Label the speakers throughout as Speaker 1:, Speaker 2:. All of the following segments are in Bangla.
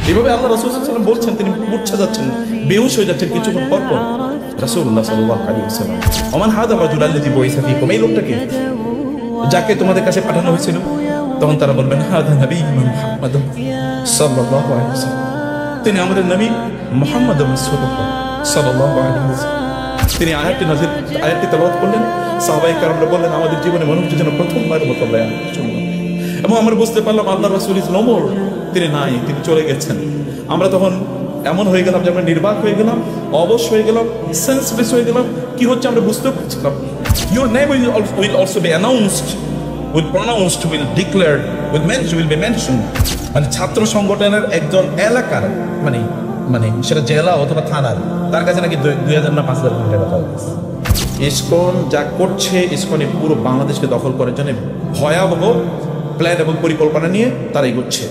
Speaker 1: এইভাবে আল্লাহ রাসূল সাল্লাল্লাহু আলাইহি ওয়াসাল্লাম বলছেন, তিনি মূর্ছা যাচ্ছেন, বেহুশ হয়ে যাচ্ছেন কিছুক্ষণ পর পর। রাসূলুল্লাহ সাল্লাল্লাহু আলাইহি ওয়াসাল্লাম, ওমান হাদা রাজুল আল্লাযী বুইসা ফীকুম, এই লোকটাকে যাকে তোমাদের কাছে পাঠানো হয়েছিল। তখন তারা বলবেন, হাদা নবিয়্যুনা মুহাম্মাদ সাল্লাল্লাহু আলাইহি ওয়াসাল্লাম, তিনি আমাদের নবী মুহাম্মদ রাসূলুল্লাহ সাল্লাল্লাহু আলাইহি ওয়াসাল্লাম। তিনি আয়াতটি তেলাওয়াত করলেন। সাহাবায়ে কেরামরা বললেন, আমাদের জীবনে মনে হচ্ছে যেন প্রথমবার মতো বয়ান শুনলাম, এবং আমরা বুঝতে পারলাম আল্লাহ রাসূল ইজ নো মোর, তিনি নাই, তিনি চলে গেছেন। আমরা তখন এমন হয়ে গেলাম যে আমরা নির্বাক হয়ে গেলাম, অবশ হয়ে গেলাম, সেন্সলেস হয়ে গেলাম। কি হচ্ছে আমরা বুঝতে পারছিলাম। Your name will also be announced, will pronounced, will declared, will be mentioned. মানে ছাত্র সংগঠনের একজন এলাকার মানে সেটা জেলা অথবা থানার, তার কাছে নাকি 2000 না 5000 কোটি টাকা পাওয়া গেছে। ইসকন যা করছে, ইসকন পুরো বাংলাদেশকে দখল করার জন্য ভয়াবহ প্ল্যান এবং পরিকল্পনা নিয়ে তারা এগোচ্ছে।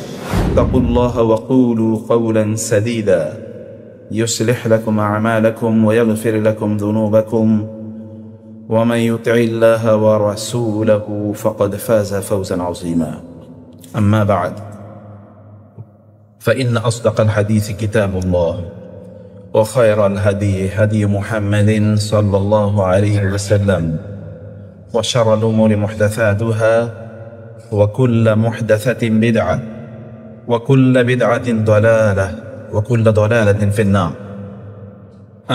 Speaker 1: তাকুল্লাহ ওয়া কুলু কাওলান সাদীদা ইউসলিহ লাকুম আ'মালাকুম ওয়া ইয়াগফির লাকুম যুনুবাকুম ওয়া মান ইউতি'ইল্লাহা ওয়া রাসূলাহু ফাকাদ ফাযা ফাওজান আযীমা। আম্মা বা'দ, فإن أصدق الحديث كتاب الله وخير الهدي هدي محمد صلى الله عليه وسلم وشر الأمور محدثاتها وكل محدثة بدعة وكل بدعة ضلالة وكل ضلالة في النار.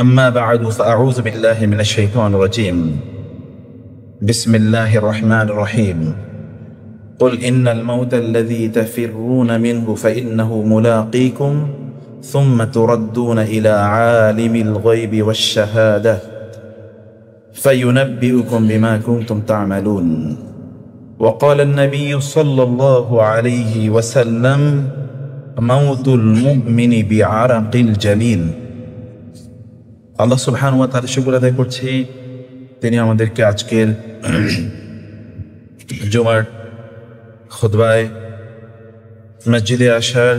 Speaker 1: أما بعد، فأعوذ بالله من الشيطان الرجيم. بسم الله الرحمن الرحيم. قل إن الموت الذي تفرون منه فإنه ملاقيكم ثم تردون إلى عالم الغيب والشهادة فينبئكم بما كنتم تعملون. وقال النبي صلى الله عليه وسلم موت المؤمن بعرق الجبين. আল্লাহ সুবহানাহু ওয়া তাআলা শুকর আদায় করছি, তিনি আমাদেরকে আজকের জুমার খুতবায় মসজিদে আসার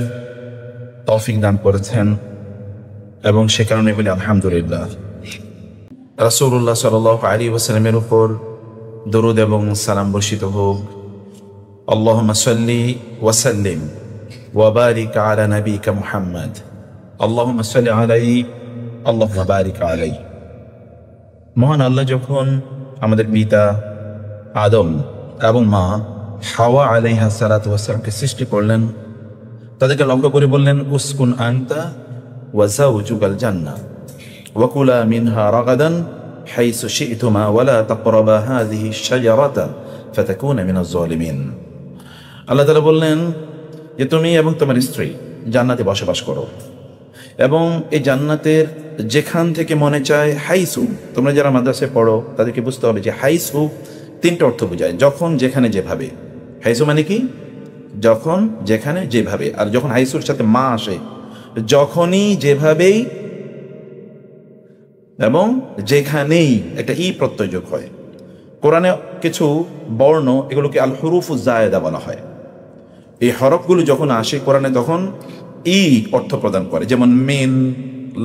Speaker 1: তৌফিক দান করেছেন, এবং সে কারণে বলি আলহামদুলিল্লাহ। রাসূলুল্লাহ সাল্লাল্লাহু আলাইহি ওয়াসাল্লামের উপর দরুদ এবং সালাম বর্ষিত হোক। আল্লাহুম্মা সাল্লি ওয়া সাল্লিম ওয়া বারিক আলা নাবিকা মুহাম্মদ। আল্লাহুম্মা সাল্লি আলাইহি আল্লাহুম্মা বারিক আলাইহি। মহান আল্লাহ যখন আমাদের পিতা আদম এবং মা হাওয়া আলাইহা সালাতু ওয়াস সালামকে সৃষ্টি করলেন, তাদেরকে লক্ষ্য করে বললেন, উসকুন আনতা ওয়া যাওজুকাল জান্নাহ ওয়া কুলা মিনহা রাগাদান হাইসু শি'তুমা ওয়া লা তাকরাবা হাযিহি আশ-শাজারাতা ফাতাকুনা মিনাজ জালিমিন। আল্লাহ তাআলা বললেন যে তুমি এবং তোমার স্ত্রী জান্নাতে বসবাস করো, এবং এই জান্নাতের যেখান থেকে মনে চায়, হাইসু, তোমরা যারা মাদ্রাসায় পড়ো তাদেরকে বুঝতে হবে যে হাইসু তিনটা অর্থ বোঝায়। যখন, যেখানে, যেভাবে। হাইসু মানে কি? যখন, যেখানে, যেভাবে। আর যখন হাইসুর সাথে মা আসে, যখনই, যেভাবেই এবং যেখানেই একটা ই প্রত্যয় যোগ হয়। কোরআনে কিছু বর্ণ, এগুলোকে আল হুরুফুজ জায়েদা বলা হয়। এই হরফগুলো যখন আসে কোরআনে, তখন ই অর্থ প্রদান করে। যেমন মিন,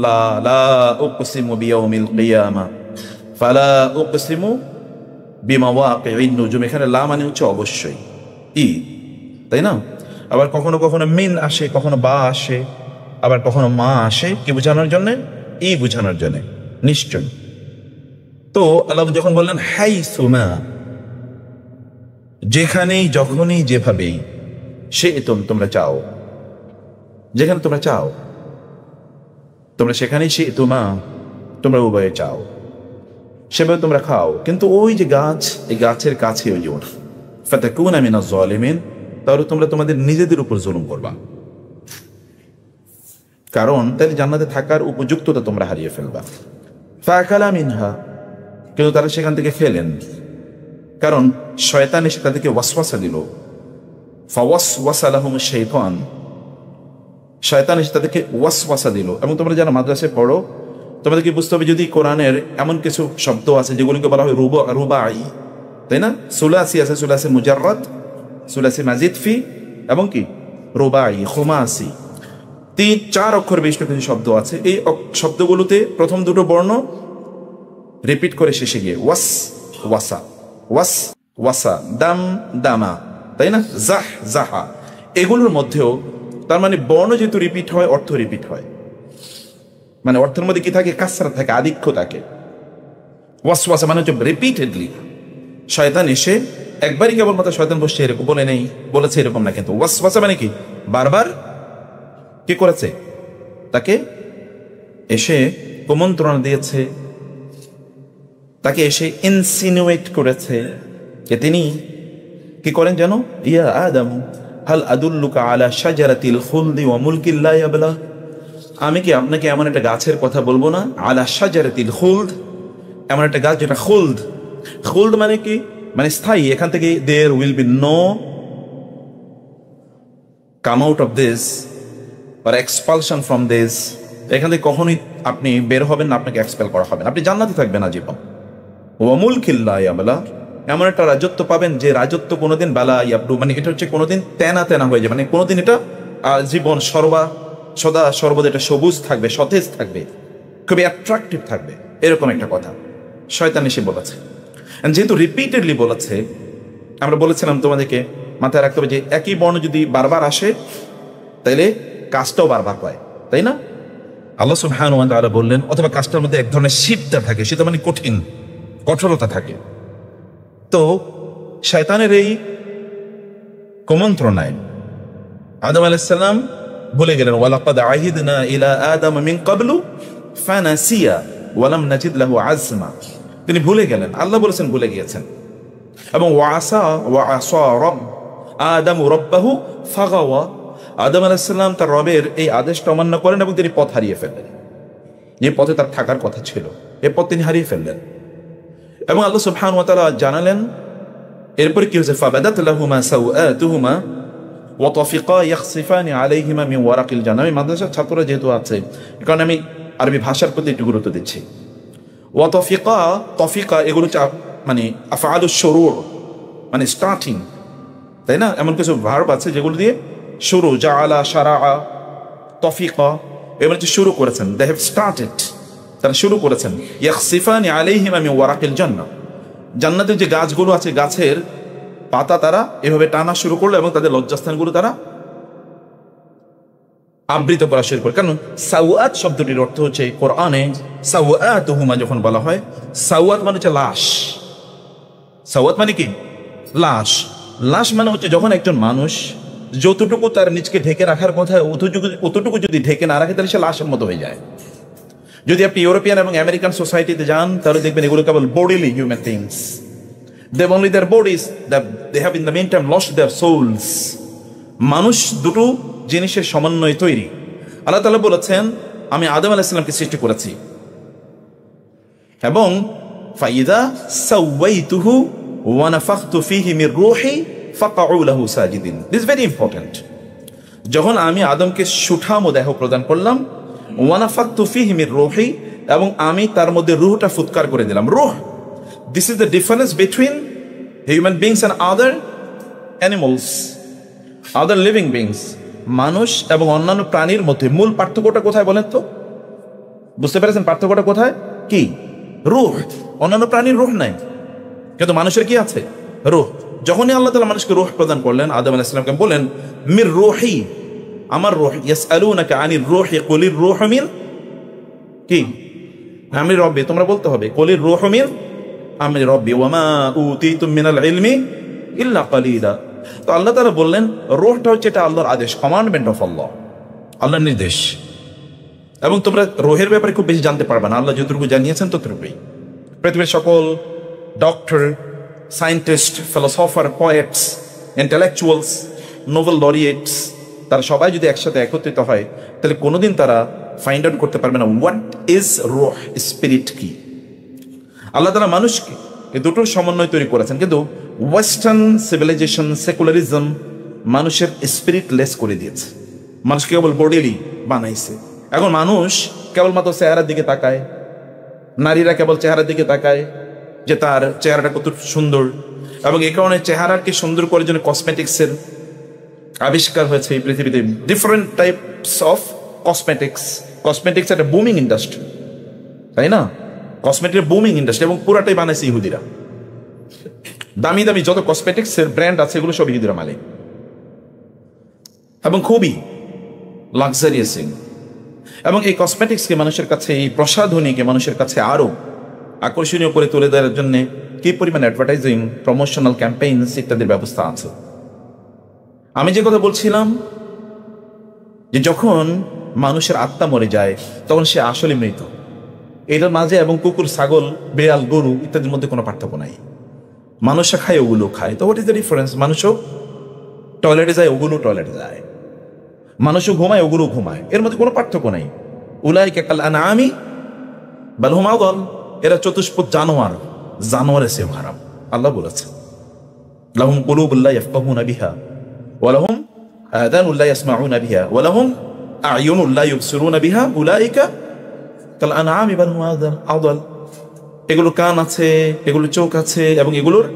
Speaker 1: লা উকসিমু বিয়াউমিল কিয়ামা, ফালা উকসিমু বিমাওয়াকিন নুজুম। এখানে লা মানে হচ্ছে অবশ্যই ই, তাই না? আবার কখনো কখনো মিন আসে, কখনো বা আসে, আবার কখনো মা আসে, কি বোঝানোর জন্য? ই বোঝানোর জন্য, নিশ্চয়। তো আল্লাহ যখন বললেন হাইসুমা, যেখানেই, যখনই, যেভাবেই, সে তোমরা চাও, যেখানে তোমরা চাও, তোমরা সেখানেই সে তোমরা উভয়ে চাও, সেভাবে তোমরা খাও। কিন্তু ওই যে গাছ, এই গাছের কাছে ওই যেও না, ফাতাকুনা মিনাজ জালিমিন, তাহলে তোমরা তোমাদের নিজেদের উপর জুলুম করবা। কারণ তাহলে জান্নাতে থাকার উপযুক্ততা তোমরা হারিয়ে ফেলবা। ফাআকালা মিনহা, কিন্তু তারা সেখান থেকে খেলেন, কারণ শয়তান এসে তাদেরকে ওয়াসওয়াসা দিল। ফাওয়াসওয়াসা লাহুমুশ শাইতান, শয়তান এসে তাদেরকে ওয়াসওয়াসা দিল। এবং তোমরা যারা মাদ্রাসায় পড়ো তোমাদেরকে বুঝতে হবে, যদি কোরআনের এমন কিছু শব্দ আছে যেগুলোকে বলা হয় রুবাই, তাই না? সুলাসি আছে, সুলাসি মুজাররাদ, সুলাসি মাজিদ ফি, এবং কি রুবাই, খুমাসি, 3-4 অক্ষর বিশিষ্ট কিছু শব্দ আছে। এই শব্দগুলোতে প্রথম দুটো বর্ণ রিপিট করে শেষে গিয়ে ওয়াস ওয়াসা, ওয়াস ওয়াসা, দাম দামা, তাই না? জাহ জাহা, এগুলোর মধ্যেও তার মানে বর্ণ যেহেতু রিপিট হয়, অর্থ রিপিট হয়, মানে অর্থের মধ্যে কি থাকে? কাসরা থাকে, আধিক্য থাকে। ওয়াসওয়াসা মানে হচ্ছে রিপিটেডলি শয়তান এসে, একবারই কেবলমাত্র শয়তান বসে এরকম বলে নেই, বলেছে এরকম না, কিন্তু ওয়াসওয়াসা মানে কি? বারবার কি করেছে? তাকে এসে কুমন্ত্রণা দিয়েছে, তাকে এসে ইনসিনুয়েট করেছে যে তিনি কি করেন যেন, ইয়া আদম হাল আদুল্লুকা আলা শাজারাতিল খুলদি ওয়া মুলকিন লা ইয়াবলা, আমি কি আপনাকে এমন একটা গাছের কথা বলবো না? আলা শাজারাতিল খুলদ, এমন একটা গাছ যেটা খুলদ। খুলদ মানে কি? মানে স্থায়ী। এখান থেকে there will be no come out of this or expulsion from this, এখান থেকে কখনোই আপনি বের হবেন না, আপনাকে এক্সপেল করা হবে না, আপনি জান্নাতে থাকবেন আজীবন। ওয়া মুলকিন লা ইয়াবলা, এমন একটা রাজত্ব পাবেন যে রাজত্ব কোনোদিন বালা ইয়াবলু, মানে এটা হচ্ছে কোনোদিন তেনা তেনা হয়ে যাবে, মানে কোনোদিন এটা জীবন সদা সর্বদা এটা সবুজ থাকবে, সতেজ থাকবে, খুবই অ্যাট্রাকটিভ থাকবে, এরকম একটা কথা শয়তান এসে বলেছে। যেহেতু রিপিটেডলি বলেছে, আমরা বলেছিলাম তোমাদেরকে মাথায় রাখতে হবে যে একই বর্ণ যদি বারবার আসে তাইলে কাজটাও বারবার পায়, তাই না? আল্লাহ সুবহানাহু ওয়া তাআলা বললেন, অথবা কাজটার মধ্যে এক ধরনের শীতটা থাকে, সেটা মানে কঠিন, কঠোরতা থাকে। তো শয়তানের এই কুমন্ত্রণায় আদম আলাইহিস সালাম ভুলে গেলেন। ওয়ালাকাদ আহিদনা ইলা আদম মিন ক্বাবলু ফানাসিয়া ওয়া লাম নাজিদ লাহু আজমা, তিনি ভুলে গেলেন, আল্লাহ বলেছেন ভুলে গিয়েছেন। এবং ওয়া আসা রব আদম রাব্বাহু ফাগাওয়া, আদম আলাইহিস সালাম তার রবের এই আদেশটা অমান্য করেন এবং তিনি পথ হারিয়ে ফেললেন। যে পথে তার থাকার কথা ছিল, এই পথ তিনি হারিয়ে ফেললেন। এবং আল্লাহ সুবহানাহু ওয়া তাআলা জানালেন এরপরে কি হয়েছে, ফাবাদাত লাহুমা সাওআতুহুমা ওয়া তাফিকা ইয়াখসিফানি আলাইহিমা মিন ওয়ারাকিল জান্নাহ। আমি মাদ্রাসার ছাত্ররা যেহেতু আছে, কারণ আমি আরবি ভাষার প্রতি একটু গুরুত্ব দিচ্ছি। ওয়া তাফিকা এগুলো মানে আফআলুশ শুরু, মানে স্টার্টিং, তাই না? এমন কিছু ভার্ব আছে যেগুলো দিয়ে শুরু, জাআলা, শারাআ, তাফিকা, এগুলো হচ্ছে শুরু করেছেন, দে হ্যাভ স্টার্টেড, তারা শুরু করেছেন। ইয়াখসিফানি আলাইহিমা মিন ওয়ারাকিল জান্নাহ, জান্নাতের যে গাছগুলো আছে, গাছের পাতা তারা এভাবে টানা শুরু করলো এবং তাদের লজ্জাস্থানগুলো তারা আবৃত করা শুরু করে। কারণ সাওয়াত শব্দটির অর্থ হচ্ছে কোরআনে সাওয়াতুহুমা যখন বলা হয়, সাওয়াত মানে হচ্ছে লাশ। সাওয়াত মানে কি? লাশ। লাশ মানে হচ্ছে যখন একজন মানুষ যতটুকু তার নিজকে ঢেকে রাখার কথা অতটুকু যদি ঢেকে না রাখে তাহলে সে লাশের মতো হয়ে যায়। যদি আপনি ইউরোপিয়ান এবং আমেরিকান সোসাইটিতে যান তাহলে দেখবেন এগুলো কেবল bodily human things, they only their bodies that they have in the meantime lost their souls. মানুষ দুটো জিনিসের সমন্বয়ে তৈরি। আল্লাহ তাআলা বলেছেন আমি আদম আলাইহিস সালামকে সৃষ্টি করেছি এবং ফাইদা সাওয়াইতুহু ওয়া নাফাখতু ফীহি মির রূহি ফাকউ লাহু সাজিদিন। This very important. যখন আমি আদমকে সুঠাম ও দেহ প্রদান করলাম, ওয়া নাফাখতু ফীহি মির রূহি, এবং আমি তার মধ্যে রূহটা ফুৎকার করে দিলাম। রূহ, this is the difference between human beings and other animals, other living beings. মানুষ এবং অন্যান্য প্রাণীর মধ্যে মূল পার্থক্যটা কোথায় বলেন তো? বুঝতে পেরেছেন পার্থক্যটা কোথায়? কি? রূহ। অন্যান্য প্রাণীর রূহ নাই, কিন্তু মানুষের কি আছে? রূহ। যখনই আল্লাহ তাআলা মানুষকে রূহ প্রদান করলেন, আদম আলাইহিস সালামকে বলেন মির রূহি, আমার রূহ। ইয়াসআলুনাকা আনির রূহি কুলির রূহু মিন কি? আমি রব্বি, তোমরা বলতে হবে কুলির রূহু মিন আমি রব্বি ওয়া মা উতিতুম মিনাল ইলমি ইল্লা কালিলা। তো আল্লাহ তাআলা বললেন রূহটা হচ্ছে এটা আল্লাহর আদেশ, কমান্ডমেন্ট অফ আল্লাহ, আল্লাহর নির্দেশ। এবং তোমরা রূহের ব্যাপারে খুব বেশি জানতে পারবে না, আল্লাহ যতটুকু জানিয়েছেন ততটুকুই। পৃথিবীর সকল doctor, scientist, philosopher, poets, intellectuals, Nobel laureates, তারা সবাই যদি একসাথে একত্রিত হয় তাহলে কোনোদিন তারা ফাইন্ড আউট করতে পারবে না হোয়াট ইজ রূহ, স্পিরিট কি। আল্লাহ তাআলা মানুষকে এই দুটোর সমন্বয় তৈরি করেছেন, কিন্তু ওয়েস্টার্ন সিভিলাইজেশন, সেকুলারিজম মানুষের স্পিরিট লেস করে দিয়েছে, মানুষকে কেবল বডিলি বানাইছে। এখন মানুষ কেবলমাত্র চেহারার দিকে তাকায়, নারীরা কেবল চেহারার দিকে তাকায় যে তার চেহারাটা কত সুন্দর, এবং এই কারণে চেহারাকে সুন্দর করার জন্য কসমেটিক্সের আবিষ্কার হয়েছে এই পৃথিবীতে। ডিফারেন্ট টাইপস অফ কসমেটিক্স একটা বুমিং ইন্ডাস্ট্রি, তাই না? কসমেটিক্সের বুমিং ইন্ডাস্ট্রি, এবং পুরাটাই বানাইছে ইহুদিরা। দামি দামি যত কসমেটিক্সের ব্র্যান্ড আছে এগুলো সব ইহুদিরা মালিক, এবং খুবই লাক্সারিয়াসিং। এবং এই কসমেটিক্সকে মানুষের কাছে, এই প্রসাধনীকে মানুষের কাছে আরো আকর্ষণীয় করে তুলে দেওয়ার জন্য কি পরিমাণ অ্যাডভার্টাইজিং, প্রমোশনাল ক্যাম্পেইনস ইত্যাদির ব্যবস্থা আছে। আমি যে কথা বলছিলাম যে যখন মানুষের আত্মা মরে যায় তখন সে আসলে মৃত। এটার মাঝে এবং কুকুর, ছাগল, বেড়াল, গরু ইত্যাদির মধ্যে কোনো পার্থক্য নাই। মানুষরা খায়, ওগুলো খায়। তো হোয়াট ইজ দ্য ডিফারেন্স? মানুষও টয়লেটে যায়, ওগুলো টয়লেটে যায়। মানুষও ঘুমায়, ওগুলো ঘুমায়। এর মধ্যে কোনো পার্থক্য নাই। উলাইকা কাল আনআমি বাল হুম আযাল। এরা চতুষ্পদ জানোয়ার, জানোয়ারের চেয়ে খারাপ। আল্লাহ বলেছেন, লাহুম কুলুবুন লা ইয়াফকাহুনা বিহা ওয়া লাহুম আযানুন লা ইয়াসমাউনা বিহা ওয়া লাহুম আ'য়ুনুন লা ইউবসিরুনা বিহা উলাইকা কাল আনআমি বাল হুম আযাল। এগুলো কান আছে, এগুলো চোখ আছে, এবং এগুলোর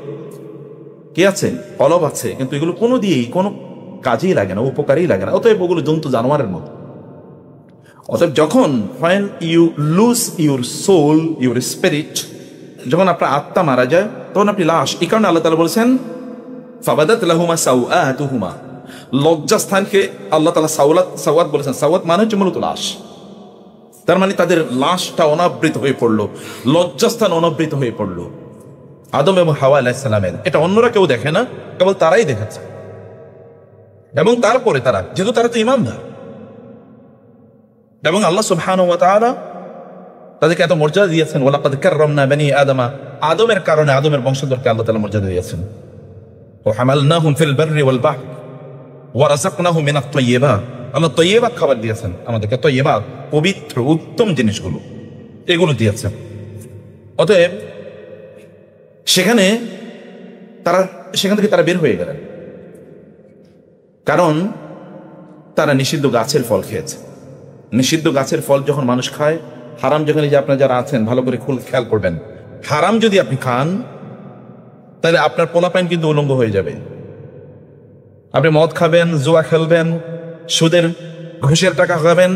Speaker 1: কি আছে? কলব আছে, কিন্তু এগুলো কোনো দিয়েই কোনো কাজেই লাগে না, উপকারেই লাগে না। অতএব ওগুলো জন্তু জানোয়ারের মতো। অতএব যখন when you lose your soul, your spirit, যখন আপনার আত্মা মারা যায় তখন আপনি লাশ। এই কারণে আল্লাহ তাআলা বলেছেন ফাবাদাত লাহুমা সাওআতুহুমা। লজ্জাস্থানকে আল্লাহ তাআলা সাওয়াত বলেছেন। সাওয়াত মানে হচ্ছে মূলত লাশ। তার মানে তাদের লাশটা অনাবৃত হয়ে পড়লো, লজ্জাস্থান অনাবৃত হয়ে পড়লো। আদম এবং হাওয়া আলাইহিস সালামের এটা অন্যরা কেউ দেখে না, কেবল তারাই দেখাচ্ছে। এবং তারপরে তারা, যেহেতু তারা তো ইমানদার, এবং আল্লাহ সুবহানাহু ওয়া তাআলা তাদেরকে এত মর্যাদা দিয়েছেন। ওয়ালাকাদ কাররামনা বানি আদমা। আদমের কারণে, আদমের বংশধরকে আল্লাহ তাআলা মর্যাদা দিয়েছেন। ওয়া হামালনাহুম ফিল বাররি ওয়াল বাহর ওয়া রাযাকনাহুম মিনাত তাইয়্যিবাত। আল্লাহ তাইয়্যিবাত খাবার দিয়েছেন আমাদেরকে, তাইয়্যিবাত পবিত্র উত্তম জিনিসগুলো, এগুলো দিয়েছেন। অতএব সেখান থেকে তারা বের হয়ে গেলেন, কারণ তারা নিষিদ্ধ গাছের ফল খেয়েছে। নিষিদ্ধ গাছের ফল যখন মানুষ খায়, হারাম যেখানে, যে আপনারা যারা আছেন ভালো করে খেয়াল করবেন, হারাম যদি আপনি খান তাহলে আপনার পোলাপাইন কিন্তু উলঙ্গ হয়ে যাবে। আপনি মদ খাবেন, জুয়া খেলবেন, সুদের ঘুষের টাকা খাবেন,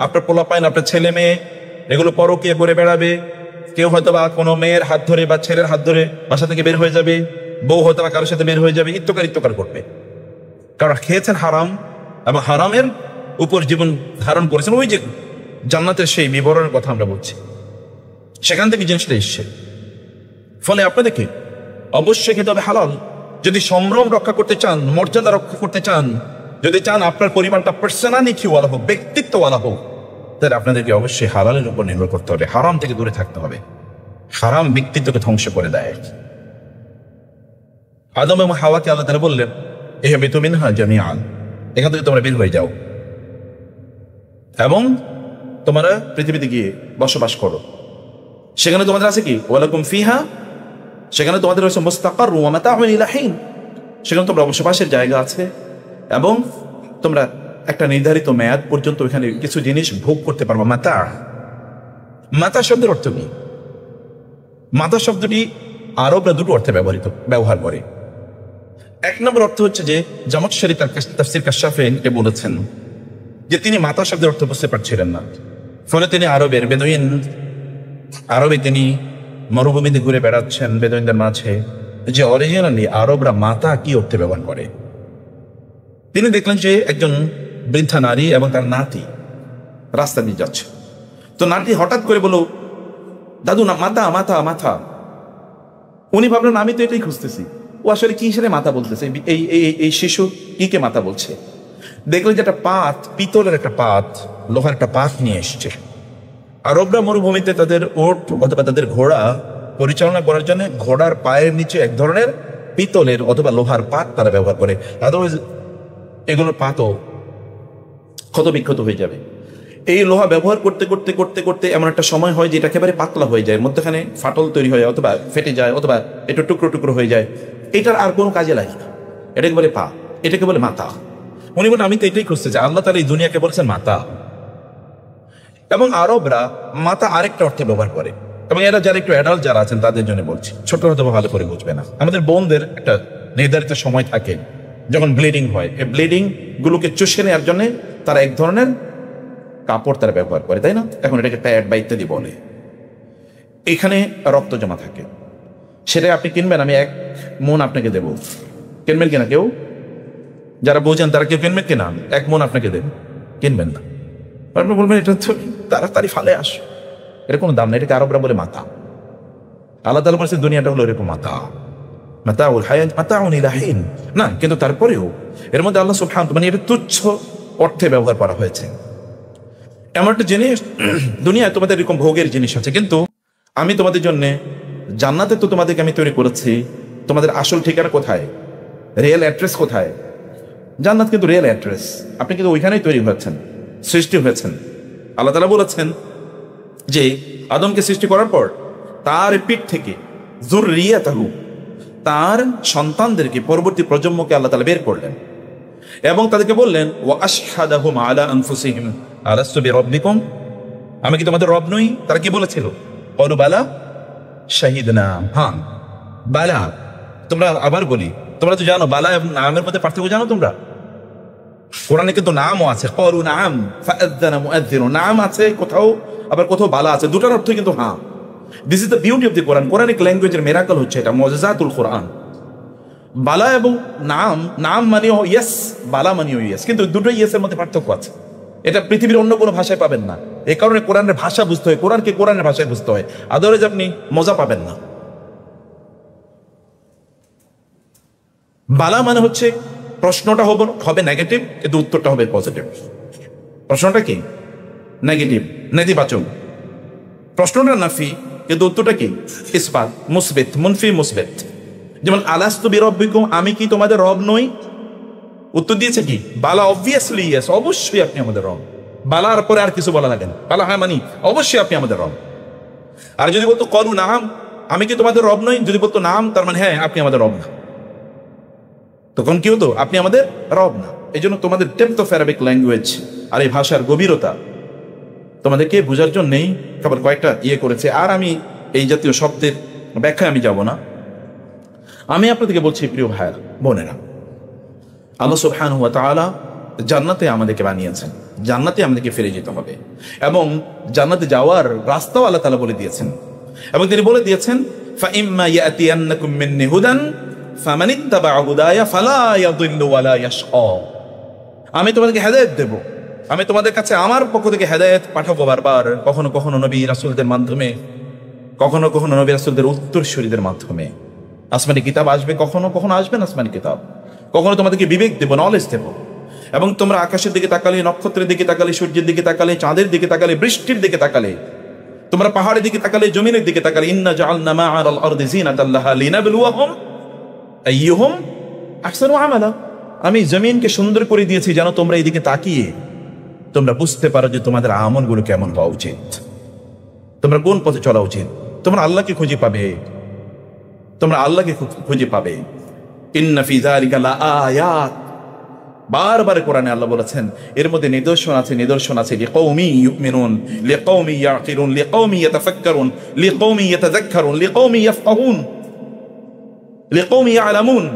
Speaker 1: আপনার পোলাপাইন, আপনার ছেলে মেয়ে এগুলো পরকীয়া করে বেড়াবে। কেউ হয়তো বা কোনো মেয়ের হাত ধরে বা ছেলের হাত ধরে বাসা থেকে বের হয়ে যাবে, বউ হয়তো বা কারোর সাথে বের হয়ে যাবে, ইত্যকার করবে। কারণ খেয়েছেন হারাম এবং হারামের উপর জীবন ধারণ করেছেন। ওই যে জান্নাতের সেই বিবরণের কথা আমরা বলছি, সেখান থেকে জিনিসটা এসছে। ফলে আপনাদেরকে অবশ্যই খেতে হবে হালাল। যদি সম্ভ্রম রক্ষা করতে চান, মর্যাদা রক্ষা করতে চান, যদি চান আপনার পরিমাণটা পার্সোনালিটিওয়ালা হোক, ব্যক্তিত্বওয়ালা হোক, তাহলে আপনাদেরকে অবশ্যই হালালের উপর নির্ভর করতে হবে, হারাম থেকে দূরে থাকতে হবে। হারাম ব্যক্তিত্বকে ধ্বংস করে দেয়। আদম এবং হাওয়াকে আল্লাহ তাআলা বললেন, ইহবিতু মিনহা জামিআন, এখান থেকে তোমরা বের হয়ে যাও এবং তোমরা পৃথিবীতে গিয়ে বসবাস করো। সেখানে তোমাদের আছে কি? ওয়ালাকুম ফিহা, সেখানে তোমাদের রয়েছে মুস্তাকার ওয়া মাতাউন ইলা হিন, সেখানে তোমরা বসবাসের জায়গা আছে এবং তোমরা একটা নির্ধারিত মেয়াদ পর্যন্ত এখানে কিছু জিনিস ভোগ করতে পারবো। মাতা, মাতা শব্দের অর্থ কি? মাতা শব্দটি আরবরা দুটো অর্থে ব্যবহার করে। এক নম্বর অর্থ হচ্ছে যে জামাখশারী তার তাফসীর কাশাফে বলেছেন যে তিনি মাতা শব্দের অর্থ বুঝতে পারছিলেন না, ফলে তিনি আরবের বেদুইন, আরবে তিনি মরুভূমিতে ঘুরে বেড়াচ্ছেন বেদুইনদের মাঝে, যে অরিজিনালি আরবরা মাতা কি অর্থে ব্যবহার করে। তিনি দেখলেন যে একজন বৃদ্ধা নারী এবং তার নাতি রাস্তা দিয়ে যাচ্ছে। তো নাতি হঠাৎ করে বলল, দাদু না, মাথা মাথা মাথা। উনি ভাবলেন আমি তো এটাই খুঁজতেছি, ও আসলে কি হিসেবে মাথা বলতেছে, এই শিশু কি মাথা বলছে। দেখলেন যে একটা পাত, পিতলের একটা পাত, লোহার একটা পাত নিয়ে এসছে। আরবরা মরুভূমিতে তাদের ওট অথবা তাদের ঘোড়া পরিচালনা করার জন্য ঘোড়ার পায়ের নিচে এক ধরনের পিতলের অথবা লোহার পাত তারা ব্যবহার করে, আদারওয়াইজ এগুলোর পাতও ক্ষত বিক্ষত হয়ে যাবে। এই লোহা ব্যবহার করতে করতে করতে করতে এমন একটা সময় হয় যে এটা একেবারে পাতলা হয়ে যায়, মধ্যখানে ফাটল তৈরি হয় অথবা ফেটে যায় অথবা একটু টুকরো টুকরো হয়ে যায়। এটার আর কোনো কাজে লাগে না, এটাকে বলে পা, এটাকে বলে মাথা। উনি বলেন আমি তো এটাই খুঁজতে চাই, আল্লাহ তাআলা এই দুনিয়াকে বলছেন মাথা। এবং আরবরা মাথা আরেকটা অর্থে ব্যবহার করে, এবং এরা যারা একটু অ্যাডাল্ট যারা আছেন তাদের জন্য বলছি, ছোট হয়তো ভালো করে বুঝবে না। আমাদের বোনদের একটা নির্ধারিত সময় থাকে যখন ব্লিডিং হয়, এই ব্লিডিং গুলোকে চুষে নেওয়ার জন্য তারা এক ধরনের কাপড় তারা ব্যবহার করে, তাই না? এখন এটাকে প্যাড বা ইত্যাদি বলে। এখানে রক্ত জমা থাকে, সেটা আপনি কিনবেন, আমি 1 মণ আপনাকে দেব। কিনবেন কিনা কেউ? যারা বোঝেন তারা কেউ কিনবেন কিনা? 1 মণ আপনাকে দেব। কিনবেন না। আপনি বলবেন এটা তো তাড়াতাড়ি ফালে আস, এটা কোনো দাম না, এটাকে আরবরা বলে মাতা। আল্লাহ তাআলা বলেছেন দুনিয়াটা হলো এরকম মাতা, মাতাউল হায়াত মাতাউন ইলা হিন। না, কিন্তু তারপরেও এর মধ্যে আল্লাহ সুবহানাহু মানে এটা তুচ্ছ অর্থে ব্যবহার করা হয়েছে। এমন একটা জিনিস, দুনিয়ায় তোমাদের এরকম ভোগের জিনিস আছে, কিন্তু আমি তোমাদের জন্য জান্নাতে তো তোমাদেরকে আমি তৈরি করেছি। তোমাদের আসল ঠিকানা কোথায়, রিয়েল অ্যাড্রেস কোথায়? জান্নাত কিন্তু রিয়েল অ্যাড্রেস। আপনি কিন্তু ওইখানেই তৈরি হয়েছেন, সৃষ্টি হয়েছেন। আল্লাহ তাআলা বলেছেন যে আদমকে সৃষ্টি করার পর তার পিঠ থেকে যুররিয়াতাহু, তার সন্তানদেরকে, পরবর্তী প্রজন্মকে আল্লাহ তাআলা বের করলেন এবং তাদেরকে বললেন ওয়া আশহাদাহুম আলা আনফুসিহিম আলাস্তু বিরাব্বিকুম, আমি কি তোমাদের রব নই? তারা কি বলেছিল? ক্বালু বালা শাহিদনা। হ্যাঁ, বালা। তোমরা আবার বলি, তোমরা তো জানো বালা এবং নামের মধ্যে পার্থক্য জানো তোমরা? কোরআনে কিন্তু নামও আছে, ক্বালু নাম ফাআযানা মুআযযিন, নাম আছে কোথাও, আবার কোথাও বালা আছে, দুটার অর্থ কিন্তু হ্যাঁ। This is the beauty of the Quran. Quranic ল্যাঙ্গুয়েজের মিরাকল হচ্ছে এটা, মুআজিজাতুল কোরআন। বালা এবং নাম, নাম মানেও ইয়েস, বালা মানেও ইয়েস, কিন্তু দুটোই ইয়েসের মধ্যে পার্থক্য আছে। এটা পৃথিবীর অন্য কোনো ভাষায় পাবেন না। এই কারণে কোরআনের ভাষা বুঝতে হয়, কোরআনকে কোরআনের ভাষায় বুঝতে হয়, আদারওয়াইজ আপনি মজা পাবেন না। বালা মানে হচ্ছে প্রশ্নটা হবে নেগেটিভ, কিন্তু উত্তরটা হবে পজিটিভ। প্রশ্নটা কি? নেগেটিভ, নেতিবাচক। প্রশ্নটা নাফি, কিন্তু উত্তরটা কি? ইসবাত, মুসবিত, মুনফি মুসবিত। যেমন আলাস্তু বিরাব্বিকুম, আমি কি তোমাদের রব নই? উত্তর দিয়েছে কি? বালা, অবভিয়াসলি ইয়েস, অবশ্যই আপনি আমাদের রব। বালার পরে আর কিছু বলা লাগে না, বালা হ্যাঁ মানি, অবশ্যই আপনি আমাদের রব। আর যদি বলতো ক্বালু নাম, আমি কি তোমাদের রব নই, যদি বলতো নাম, তার মানে হ্যাঁ আপনি আমাদের রব না, তখন কি হতো? আপনি আমাদের রব না। এই জন্য তোমাদের ডেপথ অফ অ্যারাবিক ল্যাঙ্গুয়েজ আর এই ভাষার গভীরতা তোমাদেরকে বোঝার জন্যই খবর কয়েকটা করেছে। আর আমি এই জাতীয় শব্দের ব্যাখ্যায় আমি যাব না। আমি আপনাদেরকে বলছি প্রিয় ভাইয়ের বোনেরা, আল্লাহ সুবহানাহু ওয়া তাআলা জান্নাতে আমাদেরকে বানিয়েছেন, জান্নাতে আমাদেরকে ফিরে যেতে হবে এবং জান্নাতে যাওয়ার রাস্তাও আল্লাহ তাআলা বলে দিয়েছেন। এবং তিনি বলে দিয়েছেন ফাইম্মা ইয়াতিয়ান্নাকুম মিন্নি হুদান ফামানিত্তাবা হুদায়া ফালা ইয়াদিল্লু ওয়ালা ইয়াশকা। আমি তোমাদেরকে হেদায়েত দেব, আমি তোমাদের কাছে আমার পক্ষ থেকে হেদায়েত পাঠাবো বারবার, কখনো কখনো নবী রাসূলদের মাধ্যমে, কখনো কখনো নবী রাসূলদের উত্তরসূরিদের মাধ্যমে। আসমানি কিতাব আসবে, কখনো কখনো আসবে না আসমানি কিতাব, কখনো তোমাদেরকে বিবেক দেব, নলেজ দেব। এবং তোমরা আকাশের দিকে তাকালে, নক্ষত্রের দিকে তাকালে, সূর্যের দিকে তাকালে, চাঁদের দিকে তাকালে, বৃষ্টির দিকে তাকালে, তোমরা পাহাড়ের দিকে তাকালে, জমিনের দিকে তাকালে, ইন্না জাআলনা মা'আল আরদি যিনাতাল লাহা লিনাবলুয়াহুম আইয়ুহুম আহসানু আমালা। আমি জমিনকে সুন্দর করে দিয়েছি যেন তোমরা এইদিকে তাকিয়ে তোমরা বুঝতে পারো যে তোমাদের আমলগুলো কেমন হওয়া উচিত, তোমরা কোন পথে চলা উচিত। তোমরা আল্লাহকে খুঁজে পাবে, তোমরা আল্লাহকে খুঁজে পাবে। ইন্না ফি যালিকা লাআয়াত, বারবার কোরআনে আল্লাহ বলেছেন এর মধ্যে নিদর্শন আছে, নিদর্শন আছে। লিকাউমি ইউমিনুন, লিকাউমি ইয়াকিলুন, লিকাউমি ইয়াতাফাক্কারুন, লিকাউমি ইয়াতাযাক্কারুন, লিকাউমি ইয়াফকাহুন, লিকাউমি ইয়ালামুন।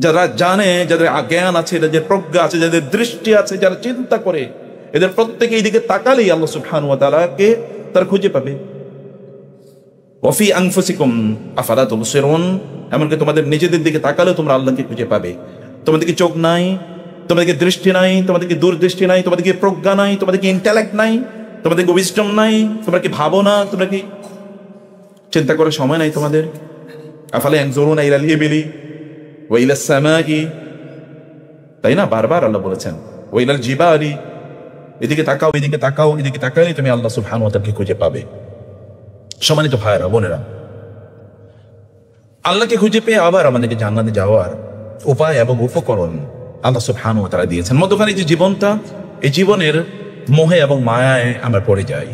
Speaker 1: যারা জানে, যাদের জ্ঞান আছে, যাদের প্রজ্ঞা আছে, যাদের দৃষ্টি আছে, যারা চিন্তা করে, এদের প্রত্যেকে এই দিকে তাকালেই আল্লাহ সুবহানাহু ওয়া তাআলাকে তার খুঁজে পাবে। ওয়াফি আনফুসিকুম আফালা তুবসিরুন, এমনকি তোমাদের নিজেদের দিকে তাকালেও তোমরা আল্লাহকে খুঁজে পাবে। তোমাদেরকে চোখ নাই, তোমাদেরকে দৃষ্টি নাই, তোমাদেরকে দূরদৃষ্টি নাই, তোমাদেরকে প্রজ্ঞা নাই, তোমাদেরকে ইন্টেলেক্ট নাই, তোমাদেরকে উইজডম নাই, তোমরা কি ভাবো না, তোমরা কি চিন্তা করার সময় নাই তোমাদের? আফালা ইয়ানজুরুনা ইলাল ইবিলি ওয়া ইলাস সামাই, তাই না? বারবার আল্লাহ বলেছেন ওয়া ইলাল জিবালি, এদিকে তাকাও, এদিকে তাকাও, এদিকে তাকালে তুমি আল্লাহ সুবহানাহু ওয়া তাআলাকে খুঁজে পাবে। সম্মানিত ভাইরা বোনেরা, আল্লাহকে খুঁজে পেয়ে আবার আমাদেরকে জান্নাতে যাওয়ার উপায় এবং উপকরণ আল্লাহ সুবহানাহু ওয়া তাআলা দিয়েছেন। মধ্যখানে যে জীবনটা, এই জীবনের মোহে এবং মায়ায় আমরা পড়ে যাই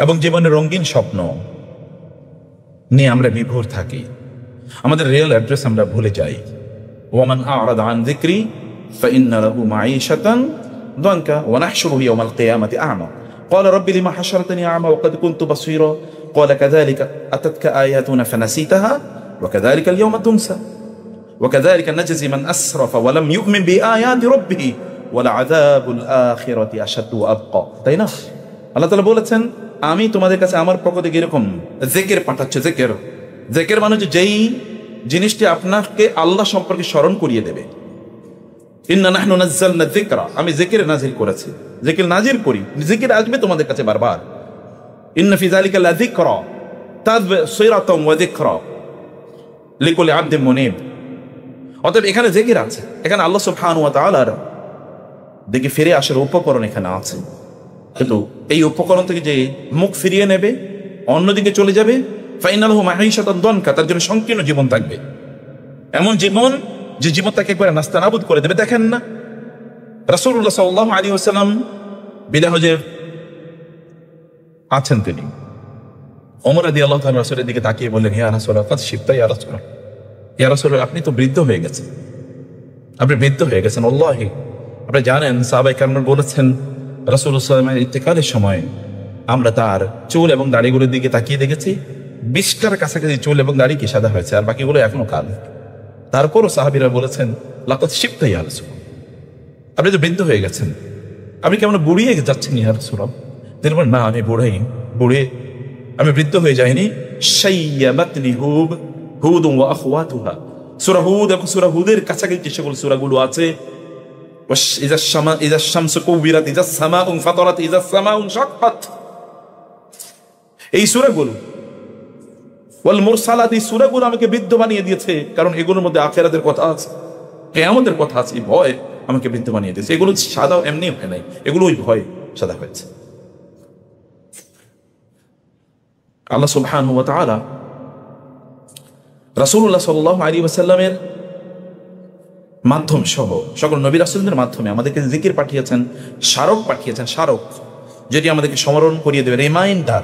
Speaker 1: এবং জীবনের রঙিন স্বপ্ন নিয়ে আমরা বিভোর থাকি, আমাদের রিয়েল অ্যাড্রেস আমরা ভুলে যাই। ওয়ামান আ'রাদা আন যিকরি ফাইন্না লাহু মাঈশাতান দানকা ওয়া নাহশুরুহু ইয়াওমাল কিয়ামাতি আ'মা ক্বালা রাব্বি লিমা হাশারতানি আ'মা ওয়া ক্বাদ কুনতু বাসীরা ক্বালা কাযালিকা আতাতকা আয়াতুনা ফানাসিতাহা ওয়া কাযালিকা আল-ইয়াওমা তুনসা ওয়া কাযালিকা নাজজি মান আসরাফা ওয়া লাম ইউমিন বিআয়াতি রাব্বিহি ওয়া লা'যাবুল আখিরাতি আশাদ্দু ওয়া আবকা। তাই না? আল্লাহ তাআলা বলেছেন আমি তোমাদের কাছে আমার পক্ষ থেকে এরকম জিকির পাঠাচ্ছি। জিকির মানে যেই জিনিসটি আপনাকে আল্লাহ সম্পর্কে স্মরণ করিয়ে দেবে, ইন্না নাহনু নাযালনা যিকরা, আমি জিকির নাজিল করেছি, জিকির নাজিল করি, জিকির আসবে তোমাদের কাছে বারবার। ইন্না ফি যালিকা লাযিকরা তাবসিরাতাও ওয়া যিকরা লিকুল্লি আবদিন মুনীব। অতএব এখানে জিকির আছে, এখানে আল্লাহ সুবহানাহু ওয়া তাআলার দিকে ফিরে আসার উপকরণ এখানে আছে। কিন্তু এই উপকরণ থেকে যে মুখ ফিরিয়ে নেবে, অন্যদিকে চলে যাবে, ফাইন্না লাহু মাঈশাতান দানকা, তার জন্য সংকীর্ণ জীবন থাকবে। এমন জীবন যে জীবন তাকে একবারে নাস্তানাবুদ করে দেবে। দেখেন না রাসূলুল্লাহ সাল্লাল্লাহু আলাইহি ওয়াসাল্লাম বিদায় হজে আছেন, তিনি ওমর রাদিয়াল্লাহু তাআলা রাসূলের দিকে তাকিয়ে বললেন, ইয়া রাসূলুল্লাহ কাদ শিবতা ইয়া রাসূলুল্লাহ, ইয়া রাসূলুল্লাহ আপনি তো বৃদ্ধ হয়ে গেছেন, আপনি বৃদ্ধ হয়ে গেছেন। আল্লাহি আপনি জানেন সাহাবায়ে কেরাম বলেছেন রাসূলুল্লাহ সাল্লাল্লাহু আলাইহি ওয়াসাল্লামের ইন্তেকালের সময় আমরা তার চুল এবং দাড়িগুলোর দিকে তাকিয়ে দেখেছি 20টার কাছাকাছি চুল এবং দাড়ি কি সাদা হয়েছে, আর বাকিগুলো এখনো কালো। তারপরও সাহাবীরা বলেছেন লাকাদ শিবতা ইয়া রাসূলুল্লাহ, আপনি তো বৃদ্ধ হয়ে গেছেন, আপনি কেমন বুড়িয়ে যাচ্ছেন ইয়া রাসূলুল্লাহ। তিনি বলেন, না আমি বুড়ে আমি বৃদ্ধ হয়ে যাইনি। শাইয়াবাতনি হুদ ওয়া আখওয়াতুহা, সূরা হুদ এবং সূরা হুদের কাছাকাছি যে সকল সূরাগুলো আছে, ইযা শামসু কুবিরাত, ইযা সামাউ ফাতারাত, ইযা সামাউ শাক্কাত, এই সূরাগুলো ওয়াল মুরসালাত, এই সূরাগুলো আমাকে বৃদ্ধ বানিয়ে দিয়েছে, কারণ এগুলোর মধ্যে আখিরাতের কথা আছে, কিয়ামতের কথা আছে। এই ভয় আমাকে বৃদ্ধ বানিয়ে দিয়েছে। এগুলো সাদা এমনি হয় নাই, এগুলো ওই ভয় সাদা হয়েছে। আল্লাহ সুবহানাহু ওয়া তাআলা রাসূলুল্লাহ সাল্লাল্লাহু আলাইহি ওয়াসাল্লামের মাধ্যম সহ সকল নবী রাসূলদের মাধ্যমে আমাদেরকে জিকির পাঠিয়েছেন, স্মারক পাঠিয়েছেন, স্মারক যেটি আমাদেরকে স্মরণ করিয়ে দেবে, রিমাইন্ডার।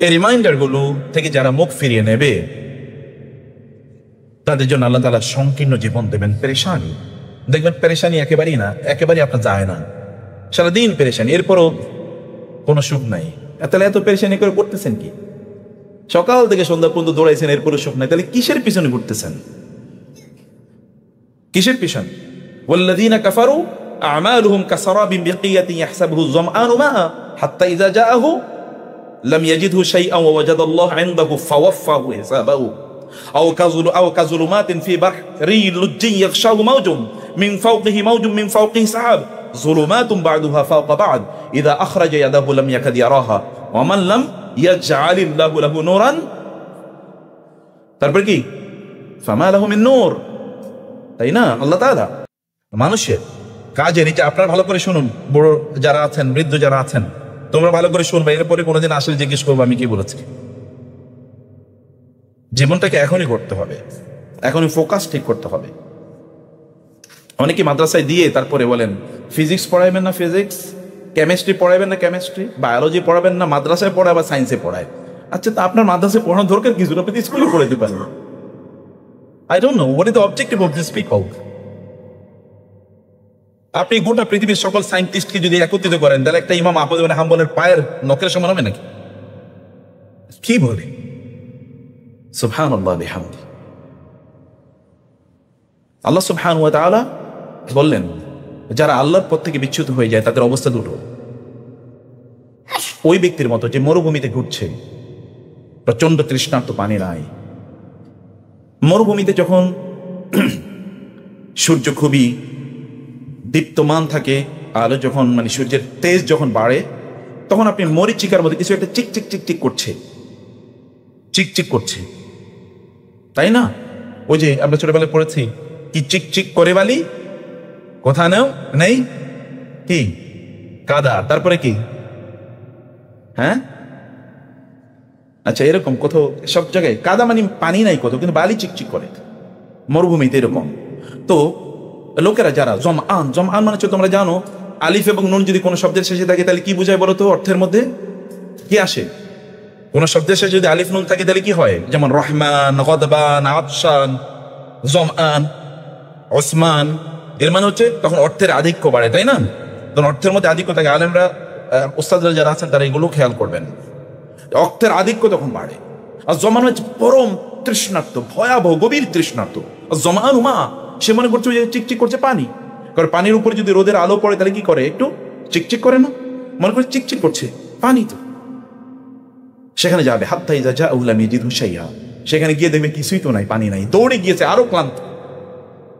Speaker 1: এই রিমাইন্ডারগুলো থেকে যারা মুখ ফিরিয়ে নেবে তাদের জন্য আল্লাহ তাআলা সংকীর্ণ জীবন দেবেন, পেরেশানি দেখবেন। পেরেশানি একেবারেই না, একেবারেই আপনার যায় না, সারাদিন পেরেশানি, এরপরও কোনো সুখ নাই। তাহলে এত পেরেশানি করে করতেছেন কি? সকাল থেকে সন্ধ্যা পর্যন্ত দৌড়াইছেন, এরপরও সুখ নাই, তাহলে কিসের পিছনে ঘুরতেছেন? কিসের পিছনে? ওয়াল্লাযীনা কাফারু আ'মালুহুম কাসারাবিন বিকিয়াতিন ইয়াহসাবুহু যামআনু মা'a হাত্তা ইযা জাআহু লাম ইয়াজিদহু শাইআন ওয়া ওয়াজাদাল্লাহু 'ইনদাহু ফাওয়াফাহু হিসাবাহু আও কাযুলুমাতিন ফি বাহরি লুজ্জিন ইয়াগশাহু মাওজুন মিন ফাওকিহি সাহাব যুলুমাতুন বা'দুহা ফাওকা বা'দ ইযা আখরাজা ইয়াদাহু লাম ইয়াকাদ ইয়ারাহা ওয়া মান লাম ইয়াজআলিল্লাহু লাহু নূরান, তারপর কি ফামা লাহু মিন নূর। তাই না? আল্লাহ তাআলা মানুষের কাজে নিচে, আপনারা ভালো করে শুনুন, বড় যারা আছেন, বৃদ্ধ যারা আছেন, তোমরা ভালো করে শুনবে, এরপরে কোনোদিন আসলে জিজ্ঞেস করবো আমি কি বলেছি। জীবনটাকে এখনই করতে হবে, এখনই ফোকাস ঠিক করতে হবে। অনেকে মাদ্রাসায় দিয়ে তারপরে বলেন ফিজিক্স পড়াইবেন না ফিজিক্স, কেমিস্ট্রি পড়াইবেন না কেমিস্ট্রি, বায়োলজি পড়াবেন না মাদ্রাসায় পড়ায় বা সায়েন্সে পড়ায়। আচ্ছা, তা আপনার মাদ্রাসায় পড়ানোর দরকার কিছু, আপনি স্কুলে পড়ে দিতে পারেন। I don't know what is the objective of these people. আপনি গোটা পৃথিবীর সকল সায়েন্টিস্টকে যদি একত্রিত করেন, তাহলে একটা ইমাম আহমদ ইবনে হাম্বলের পায়ের নখের সমান হবে নাকি? কি বলে? সুবহানাল্লাহ বিহামদি। আল্লাহ সুবহানাহু ওয়া তাআলা বললেন, যারা আল্লাহর পথ থেকে বিচ্যুত হয়ে যায় তাদের অবস্থা দুটো। ওই ব্যক্তির মতো যে মরুভূমিতে ঘুরছে, প্রচন্ড তৃষ্ণার্ত, পানি নাই। মরুভূমিতে যখন সূর্য খুবই দীপ্তমান থাকে, আলো যখন সূর্যের তেজ যখন বাড়ে, তখন আপনি মরিচিকার মধ্যে কিছু একটা চিকচিক চিকচিক করছে, চিকচিক করছে, তাই না? ওই যে আমরা ছোটবেলায় পড়েছি, কি চিকচিক করে বালি কোথা নেই, কি কাদা, তারপরে কি, হ্যাঁ আচ্ছা, এরকম কোথাও সব জায়গায় কাদা পানি নাই কোথাও, কিন্তু বালি চিকচিক করে মরুভূমিতে এরকম। তো লোকেরা যারা জমআন হচ্ছে, তোমরা জানো আলিফ এবং নুন যদি কোনো শব্দের শেষে থাকে তাহলে কি বোঝায় বলো তো? অর্থের মধ্যে কি আসে? কোন শব্দের শেষে যদি আলিফ নুন থাকে তাহলে কি হয়? যেমন রহমান, গদবান, আতশান, জমআন, ওসমান, এর মানে হচ্ছে তখন অর্থের আধিক্য বাড়ে, তাই না? তখন অর্থের মধ্যে আধিক্য থাকে। আলেমরা, উস্তাদরা যারা আছেন তারা এগুলো খেয়াল করবেন, অর্থের আধিক্য তখন বাড়ে। আর জমান হচ্ছে পরম তৃষ্ণার্ত, ভয়াবহ গভীর তৃষ্ণার্ত। জমান উমা, সে মনে করছে যে চিকচিক করছে পানি, কারণ পানির উপরে যদি রোদের আলো পড়ে তাহলে কি করে? একটু চিকচিক করে না? মনে করে চিকচিক করছে পানি, তো সেখানে যাবে হাত্তা ইযা জাআহু লাম ইয়াজিদহু শাইআ, সেখানে গিয়ে দেখবে কিছুই তো নাই, পানি নাই, দৌড়ে গিয়েছে আরো ক্লান্ত।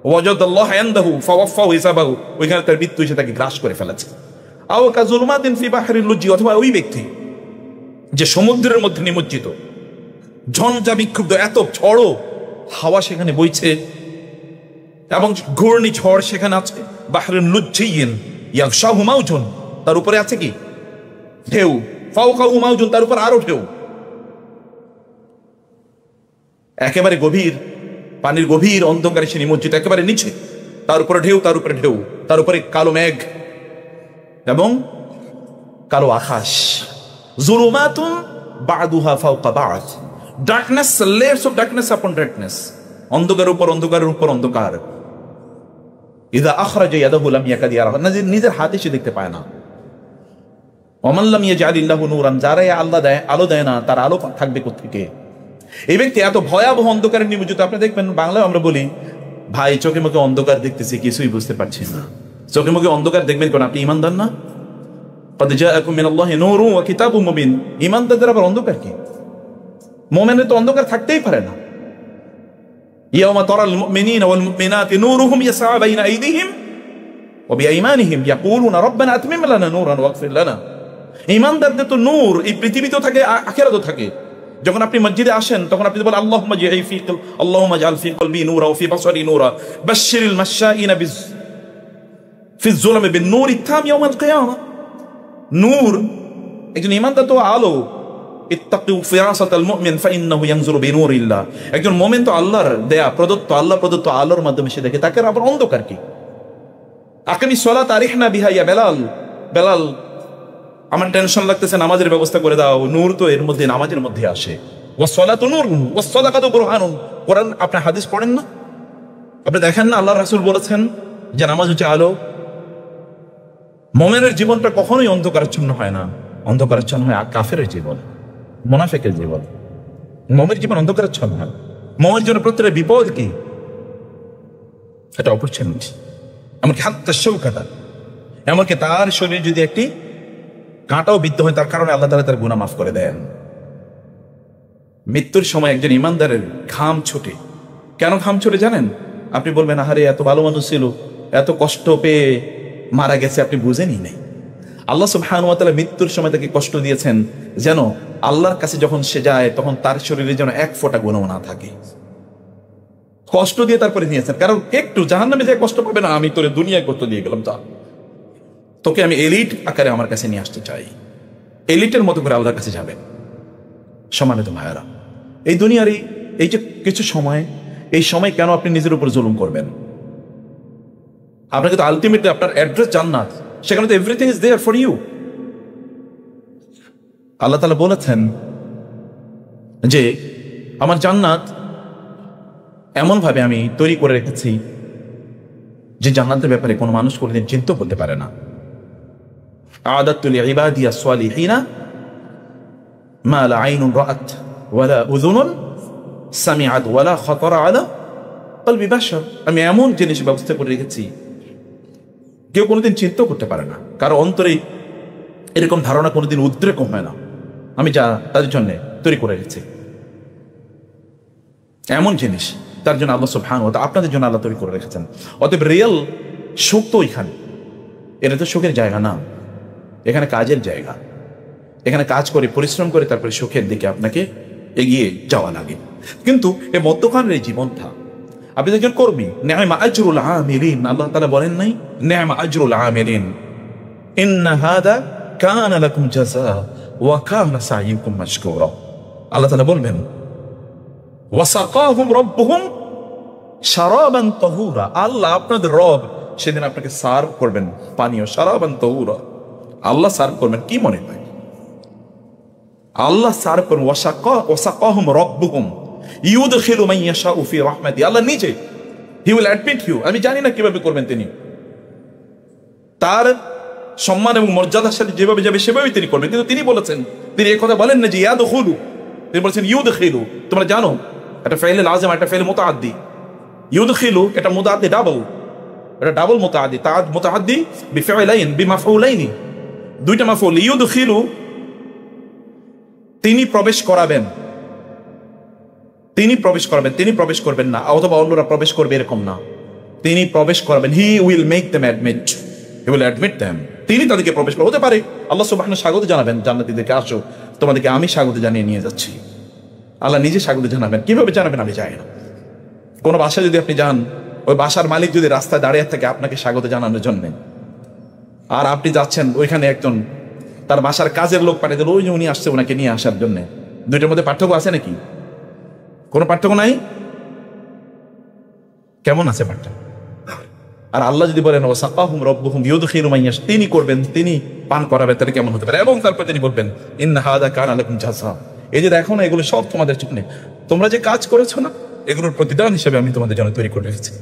Speaker 1: ওয়াজাদাল্লাহু ইনদাহু ফাওয়াফাহু হিসাবাহু, ওইখানে তার মৃত্যু এসে তাকে গ্রাস করে ফেলেছে। আও কাযুলমাতিন ফি বাহরিল লুজ্জি, অথবা ওই ব্যক্তি যে সমুদ্রের মধ্যে নিমজ্জিত, ঝঞ্ঝা বিক্ষুব্ধ, এত ঝড়ো হাওয়া সেখানে বইছে এবং ঘূর্ণি ঝড় সেখানে আছে। বাহরিল লুজ্জিয়িন ইয়াগশাহু মাউজুন, তার উপরে আছে কি ঢেউ, ফাওকাহু মাউজুন, তার উপর আরো ঢেউ, একেবারে গভীর পানির গভীর অন্ধকারে সে নিমজ্জিত, একেবারে নিচে, তার উপরে ঢেউ, তার উপরে ঢেউ, তার উপরে কালো মেঘ এবং কালো আকাশ। যুলুমাতুন বা'দুহা ফাওকা বা'দ, ডার্কনেস, লেয়ার্স অফ ডার্কনেস আপন ডার্কনেস, অন্ধকারের উপর অন্ধকারের উপর অন্ধকার। ইযা আখরাজা ইয়াদাহু লাম ইয়াকাদ ইয়ারাহা, নিজের হাতে সে দেখতে পায় না। ওয়ামান লাম ইয়াজআলিল্লাহু নূরান, যারা আল্লাহ দেয় আলো দেয় না, তার আলো থাকবে কোত্থেকে? এই ব্যক্তি এত ভয়াবহ অন্ধকারে নিমজ্জিত। আপনি দেখবেন বাংলায় আমরা বলি, ভাই চোখে মুখে অন্ধকার দেখতেছি, কিছুই বুঝতে পারছি না। চোখে মুখে অন্ধকার দেখবেন কোন? আপনি ঈমানদার না? ক্বাদ জাআকুম মিনাল্লাহি নূরুন ওয়া কিতাবুম মুবিন, ঈমানদারদের আবার অন্ধকার কি? মুমিনের তো অন্ধকার থাকতেই পারে না। ইয়াওমা তারাল মুমিনিনা ওয়াল মুমিনাতি নূরুহুম ইয়াসআ বাইনা আইদিহিম ওয়া বিআইমানিহিম ইয়াকুলুনা রাব্বানা আতমিম লানা নূরান ওয়াগফির লানা। ঈমানদারদের তো নূর এই পৃথিবীতেও থাকে, আখিরাতেও থাকে। যখন আপনি মসজিদে আসেন তখন আপনি বলেন আল্লাহুম্মা জাআল ফি কলবি, আল্লাহুম্মা জাআল ফি কলবি নূরা ওয়া ফি বাসারি নূরা, বাশশিরিল মাশশাইনা ফি যুলামি বিন নূরি তাম ইয়াউমাল কিয়ামা। নূর, একজন ঈমানদার তো আলো। ইত্তাকু ফিরাসাতাল মুমিন ফাইন্নাহু ইয়ানজুরু বিনূরিল্লাহ, একজন মুমিন তো আল্লাহর দেয়া প্রদত্ত, আল্লাহ প্রদত্ত আলোর মাধ্যমে সে দেখে, তাকে আবার অন্ধকার কি? আকিমিস সালাত আরিহনা বিহা ইয়া বেলাল, বেলাল আমার টেনশন লাগতেছে, নামাজের ব্যবস্থা করে দাও। নূর তো এর মধ্যে, নামাজের মধ্যে আসে। ওয়াসসালাতু নূরুন ওয়াসসাদাকাতু বুরহানুন। কোরআন আপনি হাদিস পড়েন না? আপনি দেখেন না আল্লাহ রাসূল বলেছেন যে নামাজ হচ্ছে আলো। মুমিনের জীবনটা কখনোই অন্ধকারাচ্ছন্ন হয় না, অন্ধকারাচ্ছন্ন হয় কাফেরের জীবন, মুনাফিকের জীবন। মুমিনের জীবন অন্ধকারাচ্ছন্ন হয়। মুমিনের জন্য প্রত্যেকটা বিপদ কি? এটা অপরচুনিটি। এমনকি হাত্তা শাওকাতা, এমনকি তার শরীরে যদি একটি কাঁটাও বিদ্ধ হয়, তার কারণে আল্লাহ তাআলা তার গুনাহ মাফ করে দেন। মৃত্যুর সময় একজন ঈমানদারের ঘাম ছোটে। কেন ঘাম ছোটে জানেন? আপনি বলবেন আহারে এত ভালো মানুষ ছিল, এত কষ্ট পেয়ে মারা গেছে, আপনি বুঝেনই নাই। আল্লাহ সুবহানাহু ওয়া তাআলা মৃত্যুর সময় তাকে কষ্ট দিয়েছেন যেন আল্লাহর কাছে যখন সে যায় তখন তার শরীরে যেন এক ফোঁটা গুনাহ না থাকে। কষ্ট দিয়ে তারপরে নিয়েছেন, কারণ একটু জাহান্নামে যে কষ্ট পাবে না, আমি তোরে দুনিয়ায় কষ্ট দিয়ে গেলাম, তা তোকে আমি এলিট আকারে আমার কাছে নিয়ে আসতে চাই, এলিটের মতো করে আল্লাহর কাছে যাবেন। সম্মানিত ভাইয়েরা, এই দুনিয়ার এই যে কিছু সময়, এই সময় কেন আপনি নিজের উপর জুলুম করবেন? আপনাকে তো আলটিমেটলি আপনার অ্যাড্রেস জান্নাত, সেখানে তো everything is there for you. আল্লাহ তাআলা বলেছেন যে আমার জান্নাত এমন ভাবে আমি তৈরি করে রেখেছি যে জান্নাতের ব্যাপারে কোনো মানুষ কোনোদিন চিন্তা করতে পারে না। আ'দাতু লিইবাদিয়াস সালিহিনা মা লা আইনুন রাআত ওয়ালা উযুনুন সামিআত ওয়ালা খাতারা আলা কলবি বাশার, আমি এমন জিনিস ব্যবস্থা করে রেখেছি কেউ কোনোদিন চিন্তা করতে পারে না, কারো অন্তরে এরকম ধারণা কোনোদিন উদ্রেক হয় না। আমি যা তাদের জন্য তৈরি করে রেখেছি এমন জিনিস, তার জন্য আল্লাহ সুবহানাহু ওয়া তাআলা আপনাদের জন্য আল্লাহ তৈরি করে রেখেছেন। অতএব রিয়েল সুখ তো এখানে, এটা তো সুখের জায়গা না, এখানে কাজের জায়গা। এখানে কাজ করে পরিশ্রম করে তারপরে সুখের দিকে আপনাকে এগিয়ে যাওয়া লাগে। কিন্তু এই মধ্যখানের এই জীবনটা, আপনি একজন কর্মী, নি'মা আজরুল আমিলিন, আল্লাহ তাআলা বলেন নাই নি'মা আজরুল আমিলিন ইন্না হাদা কানা লাকুম জাযা ওয়া কানা সাইয়ুকুম মাশকুরা। আল্লাহ তাআলা বলবেন ওয়াসাকাহুম রাব্বুহুম শারাবান তাহুরা, আল্লাহ আপনাদের রব সেদিন আপনাকে সার্ভ করবেন পানীয়, শারাবান তাহুরা, আল্লাহ সার্ভ করবেন। কি মনে হয়? আল্লাহ সার্ভ করবেন। ওয়াসাকাহুম রাব্বুহুম ইউদখিলু মান ইয়াশাউ ফি রাহমাতি, আল্লাহ নিজে হি উইল অ্যাডমিট ইউ। আমি জানি না কিভাবে করবেন তিনি, তার সম্মান এবং মর্যাদার সাথে যেভাবে যাবে সেভাবেই তিনি করবেন। কিন্তু তিনি বলেছেন, তিনি এই কথা বলেন না যে ইয়াদখুলু, তিনি বলেছেন ইউদখিলু। তোমরা জানো এটা ফাইলে লাজিম, এটা ফাইলে মুতাআদ্দি। ইউদখিলু এটা মুতাআদ্দি ডাবল, এটা ডাবল মুতাআদ্দি, মুতাআদ্দি বিফাইলাইন বিমাফউলাইনি, দুইটা মাফউল। ইউদখিলু তিনি প্রবেশ করাবেন, তিনি প্রবেশ করাবেন, তিনি প্রবেশ করবেন না, অথবা অন্যরা প্রবেশ করবে এরকম না। তিনি প্রবেশ করাবেন। He will make them admit, he will admit them. তিনি তাদেরকে প্রবেশ করা হতে পারে আল্লাহ সুবহানাহু স্বাগত জানাবেন জান্নাতীদেরকে, আসো তোমাদেরকে আমি স্বাগত জানিয়ে নিয়ে যাচ্ছি। আল্লাহ নিজে স্বাগত জানাবেন। কিভাবে জানাবেন আমি জানি না। কোনো বাসায় যদি আপনি যান, ওই বাসার মালিক যদি রাস্তায় দাঁড়িয়ে থাকে আপনাকে স্বাগত জানানোর জন্য, আর আপনি যাচ্ছেন ওইখানে একজন তার বাসার কাজের লোক পাঠিয়ে দিল, ওই যে উনি আসছে ওনাকে নিয়ে আসার জন্য, দুইটার মধ্যে পার্থক্য আছে নাকি? কোনো পার্থক্য নাই? কেমন আছে পার্থক্য? আর আল্লাহ যদি বলেন ওয়াসাকাহুম রাব্বুহুম ইউদখিলু মান ইয়াশা, তিনি করবেন, তিনি পান করাবেন, তাহলে কেমন হতে পারে? এবং তারপর তিনি বলবেন ইন্না হাযা কানা লাকুম জাযা, এই যে দেখো না এগুলো সব তোমাদের জন্য, তোমরা যে কাজ করেছো না এগুলোর প্রতিদান হিসেবে আমি তোমাদের জন্য তৈরি করে রেখেছি।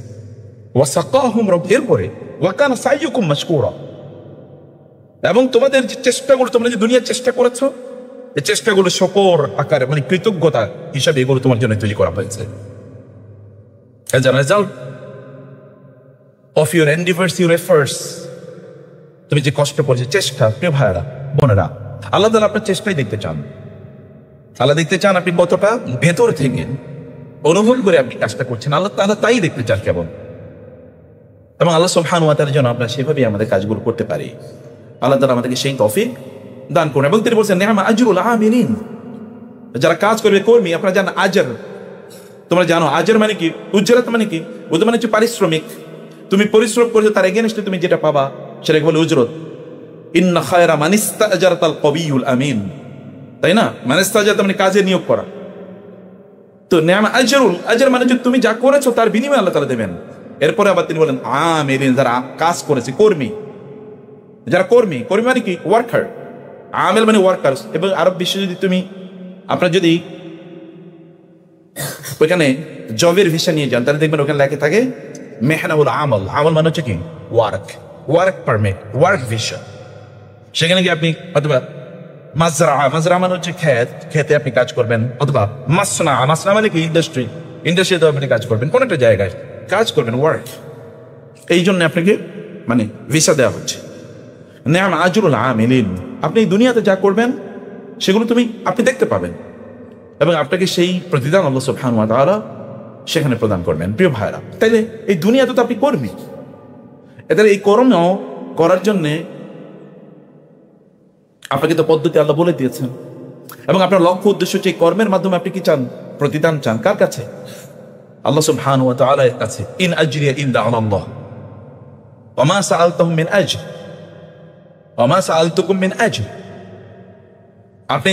Speaker 1: ওয়াসাকাহুম রাব্বুহুম, এরপরে ওয়া কানা সাইয়ুকুম মাশকুরা, এবং তোমাদের যে চেষ্টাগুলো, তোমরা যে দুনিয়ার চেষ্টা করেছো, এই চেষ্টাগুলো শকর আকারে মানে কৃতজ্ঞতা হিসাবে এগুলো তোমার জন্য তৈরি করা হয়েছে। As a result of your endeavors, your efforts, তুমি যে কষ্ট করেছো, চেষ্টা, প্রিয় ভাইয়েরা বোনেরা, আল্লাহ তাআলা আপনার চেষ্টাই দেখতে চান। আল্লাহ দেখতে চান আপনি কতটা ভেতর থেকে অনুভব করে আপনি কাজটা করছেন, আল্লাহ তাআলা তাই দেখতে চান কেবল। এবং আল্লাহ সুবহানাহু ওয়া তাআলার জন্য আমরা সেভাবেই আমাদের কাজগুলো করতে পারি। আল্লাহ তাআলা আমাদেরকে সেই তৌফিক দান করুন। এবং তিনি বলছেন নি'মা আজরুল আমিলিন, যারা কাজ করবে কর্মী। আপনারা জানেন আজর, তোমরা জানো আজর মানে কি? উজরাত মানে কি? উজরাত মানে হচ্ছে পারিশ্রমিক। তুমি পরিশ্রম করেছো তার এগেইনস্টে তুমি যেটা পাবা সেটাকে বলে উজরত। ইন্না খায়রা মান ইস্তাজারাতাল কবিয়ুল আমিন, তাই না? মান ইস্তাজারাত মানে কাজে নিয়োগ করা। তো নি'মা আজরুল, আজর মানে যে তুমি যা করেছো তার বিনিময়ে আল্লাহ তাআলা দেবেন। এরপরে আবার তিনি বলেন আমিলিন, যারা কাজ করেছে, কর্মী। যারা কর্মী, কর্মী মানে কি? ওয়ার্কার। আমেল মানে ওয়ার্কার্স। এবং আরব বিশ্বে যদি তুমি আপনার যদি ওইখানে জবের ভিসা নিয়ে যান, তাহলে দেখবেন ওখানে লেখা থাকে মেহনাউল আমল। আমল মানে হচ্ছে কি? Work, work permit, work visa. সেখানে গিয়ে আপনি অথবা মাজরা, মাজরা মানে হচ্ছে ক্ষেত, খেতে আপনি কাজ করবেন, অথবা মাসনা, মাসনা মানে কি? ইন্ডাস্ট্রি, ইন্ডাস্ট্রিতে আপনি কাজ করবেন, কোন একটা জায়গায় কাজ করবেন, ওয়ার্ক। এই জন্য আপনাকে মানে ভিসা দেওয়া হচ্ছে। নি'মা আজরুল আমিলিন, আপনি দুনিয়াতে যা করবেন সেগুলো আপনি দেখতে পাবেন, এবং আপনাকে সেই প্রতিদান আল্লাহ সুবহানাহু ওয়া তাআলা সেখানে প্রদান করবেন। প্রিয় ভাইরা, তাইলে এই দুনিয়াতে তো আপনি কর্মী, এদের এই কর্ম করার জন্যে আপনাকে তো পদ্ধতি আল্লাহ বলে দিয়েছেন, এবং আপনার লক্ষ্য উদ্দেশ্য হচ্ছে এই কর্মের মাধ্যমে আপনি কি চান? প্রতিদান চান। কার কাছে? আল্লাহ সুবহানাহু ওয়া তাআলার কাছে। ইন আজরিয়া ইল্লা আলাল্লাহ ওয়া মা সাআলতুহুম মিন আজর ওয়া মা সাআলতুকুম মিন আজর। আপনি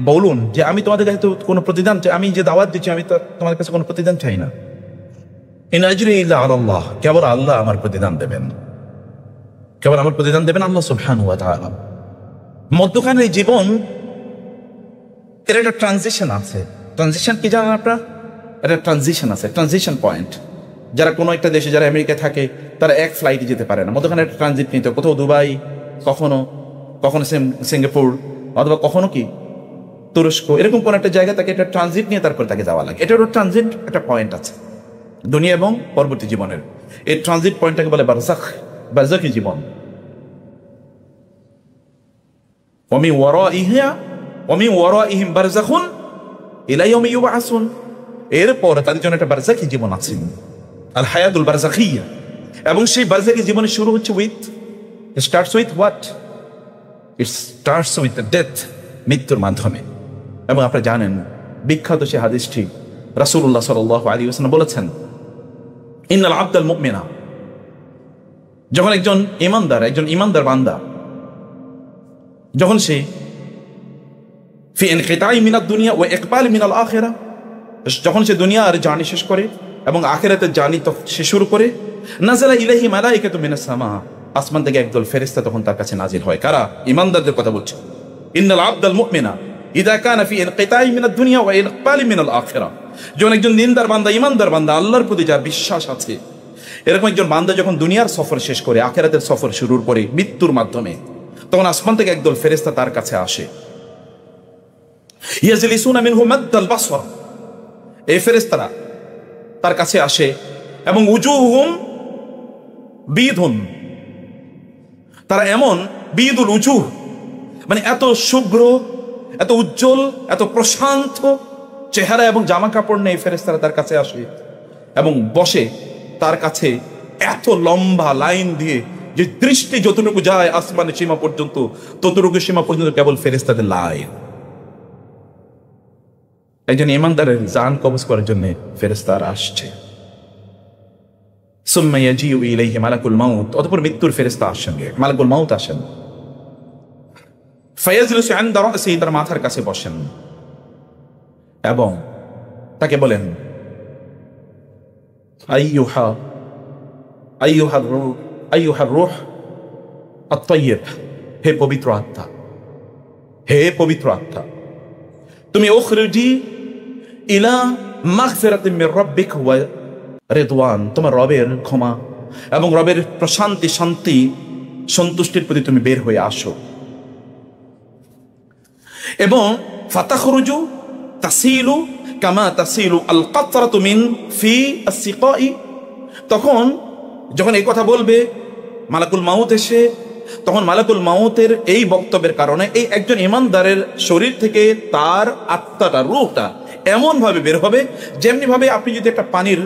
Speaker 1: বলুন যে আমি তোমাদের কাছে তো কোনো প্রতিদান চাই, আমি যে দাওয়াত দিচ্ছি আমি তো তোমাদের কাছে কোনো প্রতিদান চাই না। ইন আজরি ইল্লা আলাল্লাহ, কেবল আল্লাহ আমার প্রতিদান দেবেন, কেবল আমার প্রতিদান দেবেন আল্লাহ সুবহানাহু ওয়া তাআলা। মধ্যখানে জীবন এর একটা ট্রানজিশন আছে। ট্রানজিশন কি জানেন আপনারা? একটা ট্রানজিশন আছে, ট্রানজিশন পয়েন্ট। যারা কোনো একটা দেশে, যারা আমেরিকায় থাকে, তারা এক ফ্লাইটে যেতে পারে না, মধ্যখানে একটা ট্রানজিট নিতে, কোথাও দুবাই, কখনো কখনো সিঙ্গাপুর, অথবা কখনো কি তুরস্ক, এরকম কোন একটা জায়গা তাকে একটা ট্রানজিট নিয়ে তারপর তাকে যাওয়া লাগে। এটারও ট্রানজিট একটা পয়েন্ট আছে দুনিয়া এবং পরবর্তী জীবনের। এই ট্রানজিট পয়েন্টটাকে বলে বারজাখ, বারজাখী জীবন। ওয়ামিন ওয়ারাইহিম বারজাখুন ইলা ইয়াউমি ইউবআসুন, এরপর তাদের জন্য একটা বারজাখী জীবন আছে, আল হায়াতুল বারজাখিয়া। এবং সেই বারজাখী জীবনের শুরু হচ্ছে starts with what? It starts with the death, মৃত্যুর মাধ্যমে। এবং আপনারা জানেন বিখ্যাত সে হাদিসটি রাসূলুল্লাহ সাল্লাল্লাহু আলাইহি ওয়াসাল্লাম বলেছেন, ইন্নাল আবদাল মুমিনা, যখন একজন ইমানদার বান্দা যখন সে ফি ইনকিতাই মিনাদ দুনিয়া ওয়া ইকবাল মিনাল আখিরা, যখন সে দুনিয়ার জার্নি শেষ করে এবং আখিরাতের জার্নি সে শুরু করে, নাযালা ইলাইহি মালাইকাতু মিনাস সামা, আসমান থেকে একদল ফেরেশতা তখন তার কাছে নাজিল হয়। কারা? ইমানদারদের কথা বলছে। ইন্নাল আবদাল মুমিনা ইযা কানা ফি ইনকিতাই মিনাদ দুনিয়া ওয়া ইকবাল মিনাল আখিরা, যখন একজন দিনদার বান্দা, ইমানদার বান্দা, আল্লাহর প্রতি যার বিশ্বাস আছে, এরকম একজন বান্দা যখন দুনিয়ার সফর শেষ করে আখিরাতের সফর শুরু করে মৃত্যুর মাধ্যমে, তখন আসমান থেকে একদল ফেরেশতা তার কাছে আসে। ইয়াজলিসুনা মিনহু মাদ্দাল বাসর, এই ফেরেশতারা তার কাছে আসে এবং উজুহুম বিদুন, তারা এমন বিদুল উজুহ মানে এত শুভ্র, এত উজ্জ্বল, এত প্রশান্ত চেহারা এবং জামা কাপড় নিয়ে ফেরেশতারা তার কাছে আসে এবং বসে তার কাছে এত লম্বা লাইন দিয়ে, যে দৃষ্টি যতটুকু যায় আসমানের সীমা পর্যন্ত, ততটুকু সীমা পর্যন্ত কেবল ফেরেশতাদের লাইন। একজন ইমানদারের জান কবজ করার জন্য ফেরেশতারা আসছে। সুম্মা ইয়াজিউ ইলাইহি মালাকুল মাউত, অতঃপর মৃত্যুর ফেরেশতা আসেন, মালাকুল মাউত আসেন। ফায়াজলিসু ইনদা রাসিহি, তার মাথার কাছে বসেন এবং তাকে বলেন, আইয়ুহার রূহ আত-তাইয়্যিব, হে পবিত্র আত্মা, হে পবিত্র আত্মা, তুমি উখরিজি ইলা মাগফিরাতিন মির রাব্বিক ওয়া রিদওয়ান, তোমার রবের ক্ষমা এবং রবের প্রশান্তি, শান্তি, সন্তুষ্টির প্রতি তুমি বের হয়ে আসো। এবং ফাতাখরুজু তাসিলু কামা তাসিলু আল কাতরাতু মিন ফি আস-সিকাই, তখন যখন এই কথা বলবে মালাকুল মাউত এসে, তখন মালাকুল মাউতের এই বক্তব্যের কারণে এই একজন ইমানদারের শরীর থেকে তার আত্মাটা, রূহটা এমন ভাবে বের হবে, যেমনি ভাবে আপনি যদি একটা পানির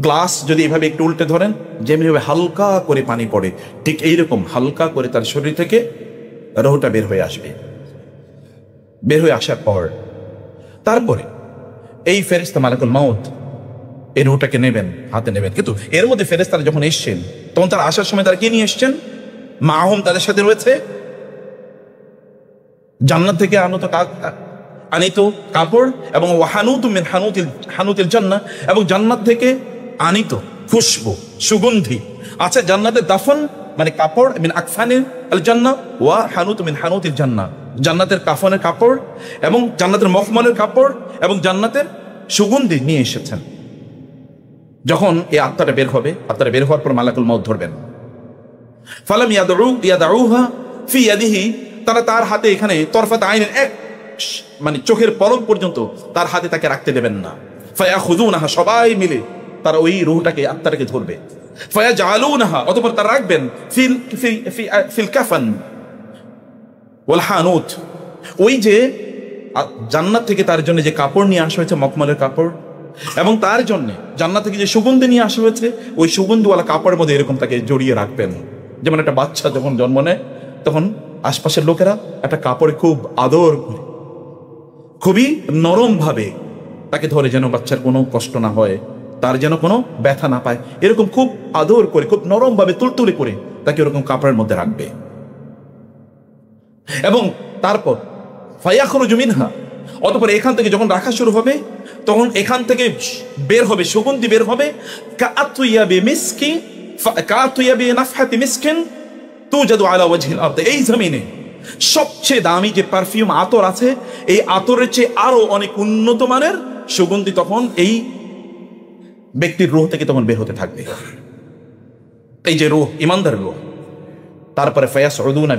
Speaker 1: গ্লাস যদি এভাবে একটু উল্টে ধরেন, যেমনি ভাবে হালকা করে পানি পড়ে, ঠিক এইরকম হালকা করে তার শরীর থেকে রূহটা বের হয়ে আসবে। বের হয়ে আসার পর তারপরে এই ফেরেশতা মালাকুল মাউত এই রূহটাকে নেবেন, হাতে নেবেন। কিন্তু এর মধ্যে ফেরেশতারা যখন এসছেন, তখন তারা আসার সময় তারা কি নিয়ে এসছেন? মাহুম, তাদের সাথে রয়েছে জান্নাত থেকে আনিত কাপড়, এবং ওয়াহানুতু মিন হানুতিল জান্নাহ, এবং জান্নাত থেকে আনিত খুশবু, সুগন্ধি আছে। জান্নাতের দাফন মানে কাপড়, মিন আকফানিল আল জান্নাহ ওয়া হানুতু মিন হানুতিল জান্নাহ, জান্নাতের কাফনের কাপড় এবং জান্নাতের মখমলের কাপড় এবং জান্নাতের সুগন্ধি নিয়ে এসেছেন। যখন এই আত্মাটা বের হবে, আত্মাটা বের হওয়ার পর মালাকুল মাউত ধরবেন। ফালাম ইয়াদাউহা ফি ইয়াদিহি, তারা তার হাতে এখানে তরফাত আইনের এক মানে চোখের পলক পর্যন্ত তার হাতে তাকে রাখতে দেবেন না। ফায়াখুযুনাহা, সবাই মিলে তারা ওই রূহটাকে, আত্মাটাকে ধরবে। ফায়াজআলুনাহা, অতঃপর তারা রাখবেন ফিল কাফন ওয়াল হানুত, ওই যে জান্নাত থেকে তার জন্য যে কাপড় নিয়ে আসা হয়েছে, মখমলের কাপড়, এবং তার জন্য জান্নাত থেকে যে সুগন্ধি নিয়ে আসা হয়েছে, ওই সুগন্ধিওয়ালা কাপড়ের মধ্যে এরকম তাকে জড়িয়ে রাখবেন। যেমন একটা বাচ্চা যখন জন্ম নেয়, তখন আশপাশের লোকেরা একটা কাপড়ে খুব আদর করে, খুবই নরম ভাবে তাকে ধরে, যেন বাচ্চার কোনো কষ্ট না হয়, তার যেন কোনো ব্যথা না পায়, এরকম খুব আদর করে, খুব নরম ভাবে তুলতুলে করে তাকে এরকম কাপড়ের মধ্যে রাখবে। এবং তারপর ফায়াখরুজু মিনহা, অতঃপর এখান থেকে যখন রাখা শুরু হবে, তখন এখান থেকে বের হবে সুগন্ধি, বের হবে কাআতুয়াবি নাফহাতি মিসকিন তুজাদু আলা ওয়াজহিল আরদ, এই জমিনে সবচেয়ে দামি যে পারফিউম আতর আছে, এই আতরের চেয়ে আরো অনেক উন্নত মানের সুগন্ধি তখন এই ব্যক্তির রূহ থেকে তখন বের হতে থাকবে। এই যে রূহ, ইমানদারের রূহ। তারপরে ফায়াসউদুনা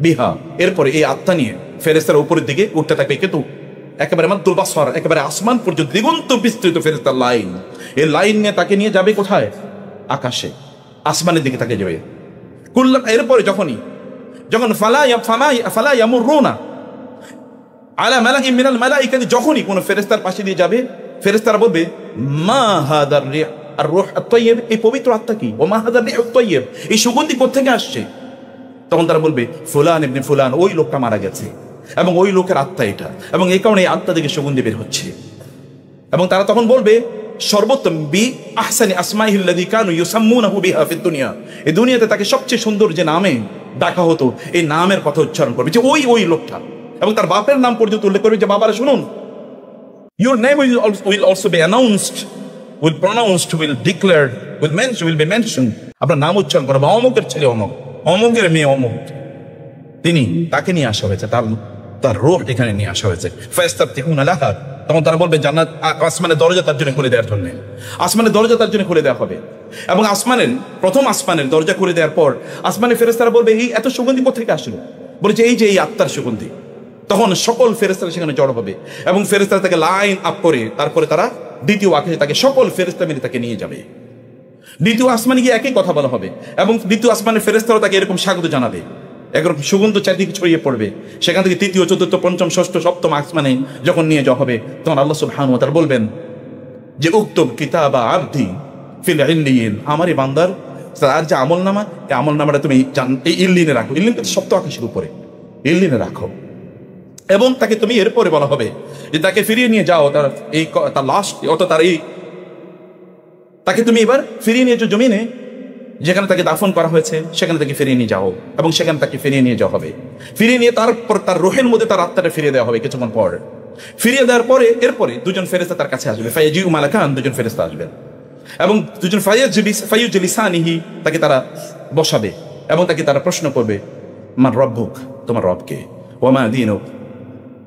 Speaker 1: বিহা, এরপরে এই আত্মা নিয়ে ফেরেশতারা উপরের দিকে উঠতে থাকবে। কিন্তু একেবারে মাদ্দুল বাসর, একেবারে আসমান পর্যন্ত দিগন্ত বিস্তৃত ফেরেশতার লাইন, এই লাইন নিয়ে তাকে নিয়ে যাবে কোথায়? আকাশে, আসমানের দিকে তাকে যাবে। এরপরে যখন ফালা ইয়ামুরুনা আলা মালাইন মিনাল মালাইকা, যখনই কোন ফেরেশতার পাশে দিয়ে যাবে, ফেরেশতারা বলবে মা হাদার আর রূহ আত-তাইয়্যিব, এই পবিত্র আত্মা কি? ও মা হাদার রূহ আত-তাইয়্যিব, এই সুগন্ধি কোত্থেকে আসছে? তখন তারা বলবে ফুলান ইবনে ফুলান, ওই লোকটা মারা গেছে এবং ওই লোকের আত্মা এটা, এবং এই কারণে এই আত্মা থেকে সুগন্ধি বের হচ্ছে। এবং তারা তখন বলবে সর্বোত্তম বি আহসানি আসমাইহিল্লাযী কানু ইউসাম্মুনাহু বিহা ফিদ দুনিয়া, এই দুনিয়াতে তাকে সবচেয়ে সুন্দর যে নামে ডাকা হতো, এই নামের কথা উচ্চারণ করবে, যে ওই লোকটা, এবং তার বাপের নাম পর্যন্ত উল্লেখ করবে, যে বাবারা শুনুন, your name will also be announced, will pronounced, will declared, will be mentioned, আপনার নাম উচ্চারণ করবে, অমুকের ছেলে অমুক, অমুকের মেয়ে অমুক, তিনি, তাকে নিয়ে আসা হয়েছে, তার রূহ এখানে নিয়ে আসা হয়েছে। ফায়াস্তাফতিহুনা লাহা, তখন তারা বলবে জান্নাত, আসমানের দরজা তার জন্য খুলে দেওয়ার জন্য, আসমানের দরজা তার জন্য খুলে দেওয়া হবে। এবং প্রথম আসমানের দরজা খুলে দেওয়ার পর আসমানের ফেরেশতারা বলবে এই এত সুগন্ধি কোথেকে আসলো? বলেছে এই যে এই আত্মার সুগন্ধি। তখন সকল ফেরেশতারা সেখানে জড়ো হবে এবং ফেরেশতারা তাকে লাইন আপ করে তারপরে তারা দ্বিতীয় আকাশে তাকে সকল ফেরেশতা মিলে তাকে নিয়ে যাবে। দ্বিতীয় আসমানে গিয়ে একই কথা বলা হবে এবং দ্বিতীয় আসমানের ফেরেশতারা তাকে এরকম স্বাগত জানাবে, একরকম সুগন্ধ চারদিকে ছড়িয়ে পড়বে। সেখান থেকে তৃতীয়, চতুর্থ, পঞ্চম, ষষ্ঠ, সপ্তম আসমানে যখন নিয়ে যাওয়া হবে, তখন আল্লাহ সুবহানাহু ওয়া তাআলা বলবেন যে উক্তুব কিতাবা আবদি ফিল ইল্লিয়িন, আমার এই বান্দার তার যে আমল নামা, এই আমল নামাটা তুমি এই ইল্লিনে রাখো। ইল্লিন কিন্তু সপ্ত আকাশের উপরে, ইল্লিনে রাখো। এবং তাকে তুমি এরপরে বলা হবে যে তাকে ফিরিয়ে নিয়ে যাও, তার লাশ অর্থাৎ তাকে তুমি এবার ফিরিয়ে নিয়ে যাও জমিনে, যেখানে তাকে দাফন করা হয়েছে সেখানে তাকে ফিরিয়ে নিয়ে যাও, এবং সেখানে তাকে ফিরিয়ে নিয়ে যাওয়া হবে। ফিরিয়ে নিয়ে তারপর তার রোহের মধ্যে তার আত্মাটা ফিরিয়ে দেওয়া হবে কিছুক্ষণ পর। ফিরিয়ে দেওয়ার পরে এরপরে দুজন ফেরেশতা তার কাছে আসবে, ফায়াজিউ মালাকান, দুজন ফেরেশতা আসবেন এবং দুজন ফায়াজলিসানিহি, তাকে তারা বসাবে এবং তাকে তারা প্রশ্ন করবে, মান রব্বুক, তোমার রবকে, ওয়া মা দীনুক,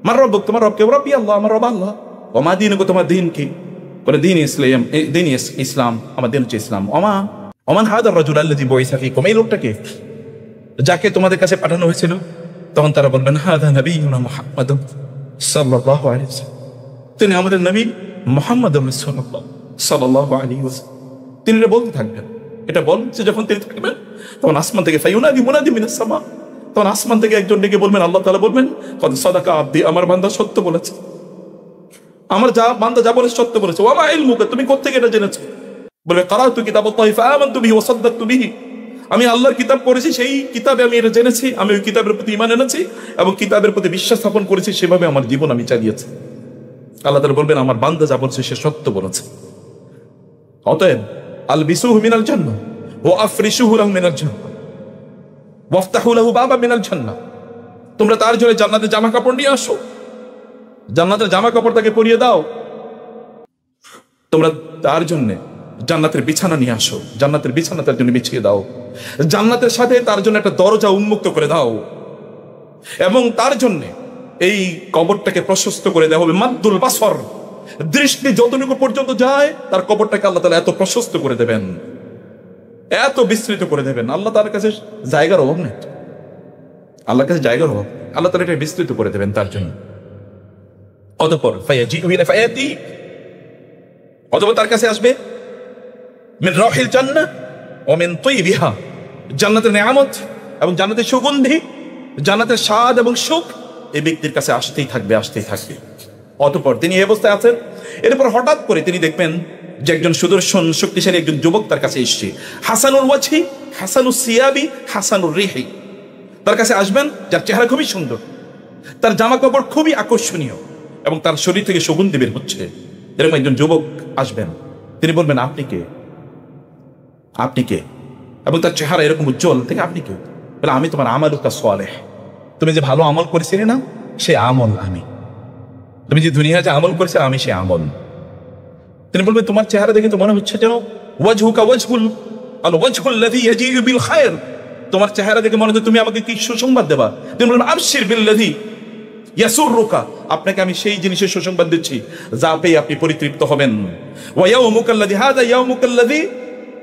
Speaker 1: মান রব্বুক, তোমার রবকে, রব্বি আল্লাহ, আমার রব আল্লাহ, ওয়া মা দীনুক, তোমার দিন কি, বলে দিন ইসলাম, দিন ইসলাম, আমার দিন হচ্ছে ইসলাম। ওমান হাদার রাজুল আল্লাযী বুইসা ফীকুম, এই লোকটাকে যাকে তোমাদের কাছে পাঠানো হয়েছিল। তখন তারা বলবেন, হাদা নবিয়ুনা মুহাম্মাদ সাল্লাল্লাহু আলাইহি ওয়াসাল্লাম, তিনি আমাদের নবী মুহাম্মদ সাল্লাল্লাহু আলাইহি ওয়াসাল্লাম। তিনি এটা বলতে থাকবেন। এটা বলছে যখন তিনি থাকবেন, তখন আসমান থেকে ফায়ুনাদি মুনাদি মিনাস সামা, তখন আসমান থেকে একজন ডেকে বলবেন, আল্লাহ তাআলা বলবেন, কদ সাদাকা আবদি, আমার বান্দা সত্য বলেছে, আমার বান্দা যা বলেছে সত্য বলেছে। ওয়া মা ইলমুকা, তুমি কোত্থেকে এটা জেনেছো? বলবে, কারাতু কিতাবাল্লাহি ফাআমানতু বিহি ওয়া সাদ্দাকতু বিহি, আমি আল্লাহর কিতাব পড়েছি, সেই কিতাবে আমি এটা জেনেছি, আমি ওই কিতাবের প্রতি ঈমান এনেছি এবং কিতাবের প্রতি বিশ্বাস স্থাপন করেছি, সেভাবে আমার জীবন আমি চালিয়েছি। আল্লাহ তাআলা বলবেন, আমার বান্দা যা বলছে সে সত্য বলেছে। অতএব আলবিসুহু মিনাল জান্নাহ ওয়া আফরিশুহু লাহু মিনাল জান্নাহ ওয়াফতাহু লাহু বাবাম মিনাল জান্নাহ, তোমরা তার জন্য জান্নাতের জামা কাপড় নিয়ে আসো, জান্নাতের জামা কাপড় তাকে পরিয়ে দাও, তোমরা তার জন্য জান্নাতের বিছানা নিয়ে আসো, জান্নাতের বিছানা তার জন্য বিছিয়ে দাও, জান্নাতের সাথে তার জন্য একটা দরজা উন্মুক্ত করে দাও, এবং তার জন্য এই কবরটাকে প্রশস্ত করে দেওয়া হবে। মাদ্দুল বাসর, দৃষ্টি যতটুকু পর্যন্ত যায় তার কবরটাকে আল্লাহ তাআলা এত প্রশস্ত করে দেবেন, এত বিস্তৃত করে দেবেন। আল্লাহ তার কাছে জায়গার অভাব নেই, আল্লাহর কাছে জায়গার অভাব, আল্লাহ তাআলা এটা বিস্তৃত করে দেবেন তার জন্য। অতঃপর অতঃপর তার কাছে আসবে মিন রাহিল জান্নাহ ওয়া মিন তাইবিহা, জান্নাতের নিয়ামত এবং জান্নাতের সুগন্ধি, জান্নাতের স্বাদ এবং সুখ এই ব্যক্তির কাছে আসতেই থাকবে, আসতেই থাকবে। অতঃপর তিনি এই অবস্থায় আছেন, এরপর হঠাৎ করে তিনি দেখবেন যে একজন সুদর্শন শক্তিশালী একজন যুবক তার কাছে এসছে, হাসানুল ওয়াজহি হাসানুস সিয়াবি হাসানুর রিহি, তার কাছে আসবেন যার চেহারা খুবই সুন্দর, তার জামা কাপড় খুবই আকর্ষণীয় এবং তার শরীর থেকে সুগন্ধি বের হচ্ছে। এরকম একজন যুবক আসবেন, তিনি বলবেন, আপনি কে, আপনি কে? এবং তার চেহারা এরকম উজ্জ্বল থেকে, আপনি কে? বলে, আমি তোমার আমালুকা সালেহ, তুমি যে ভালো আমল করেছিলে না, সে আমল আমি, তুমি যে দুনিয়া যে আমল করেছিলে আমি সে আমল। তিনি বলবেন, তোমার চেহারা দেখে তো মনে হচ্ছে যেন ওয়াজহুকা ওয়াজহুল্লাযী ইয়াজিউ বিল খায়র, তোমার চেহারা দেখে মনে হচ্ছে তুমি আমাকে কি সুসংবাদ দেবা। তিনি বলবেন, আবশির বিল্লাযী ইয়াসুররুকা, আপনাকে আমি সেই জিনিসের সুসংবাদ দিচ্ছি যা পেয়ে আপনি পরিতৃপ্ত হবেন। ওয়া ইয়াউমুকাল্লাযী হাযা ইয়াউমুকাল্লাযী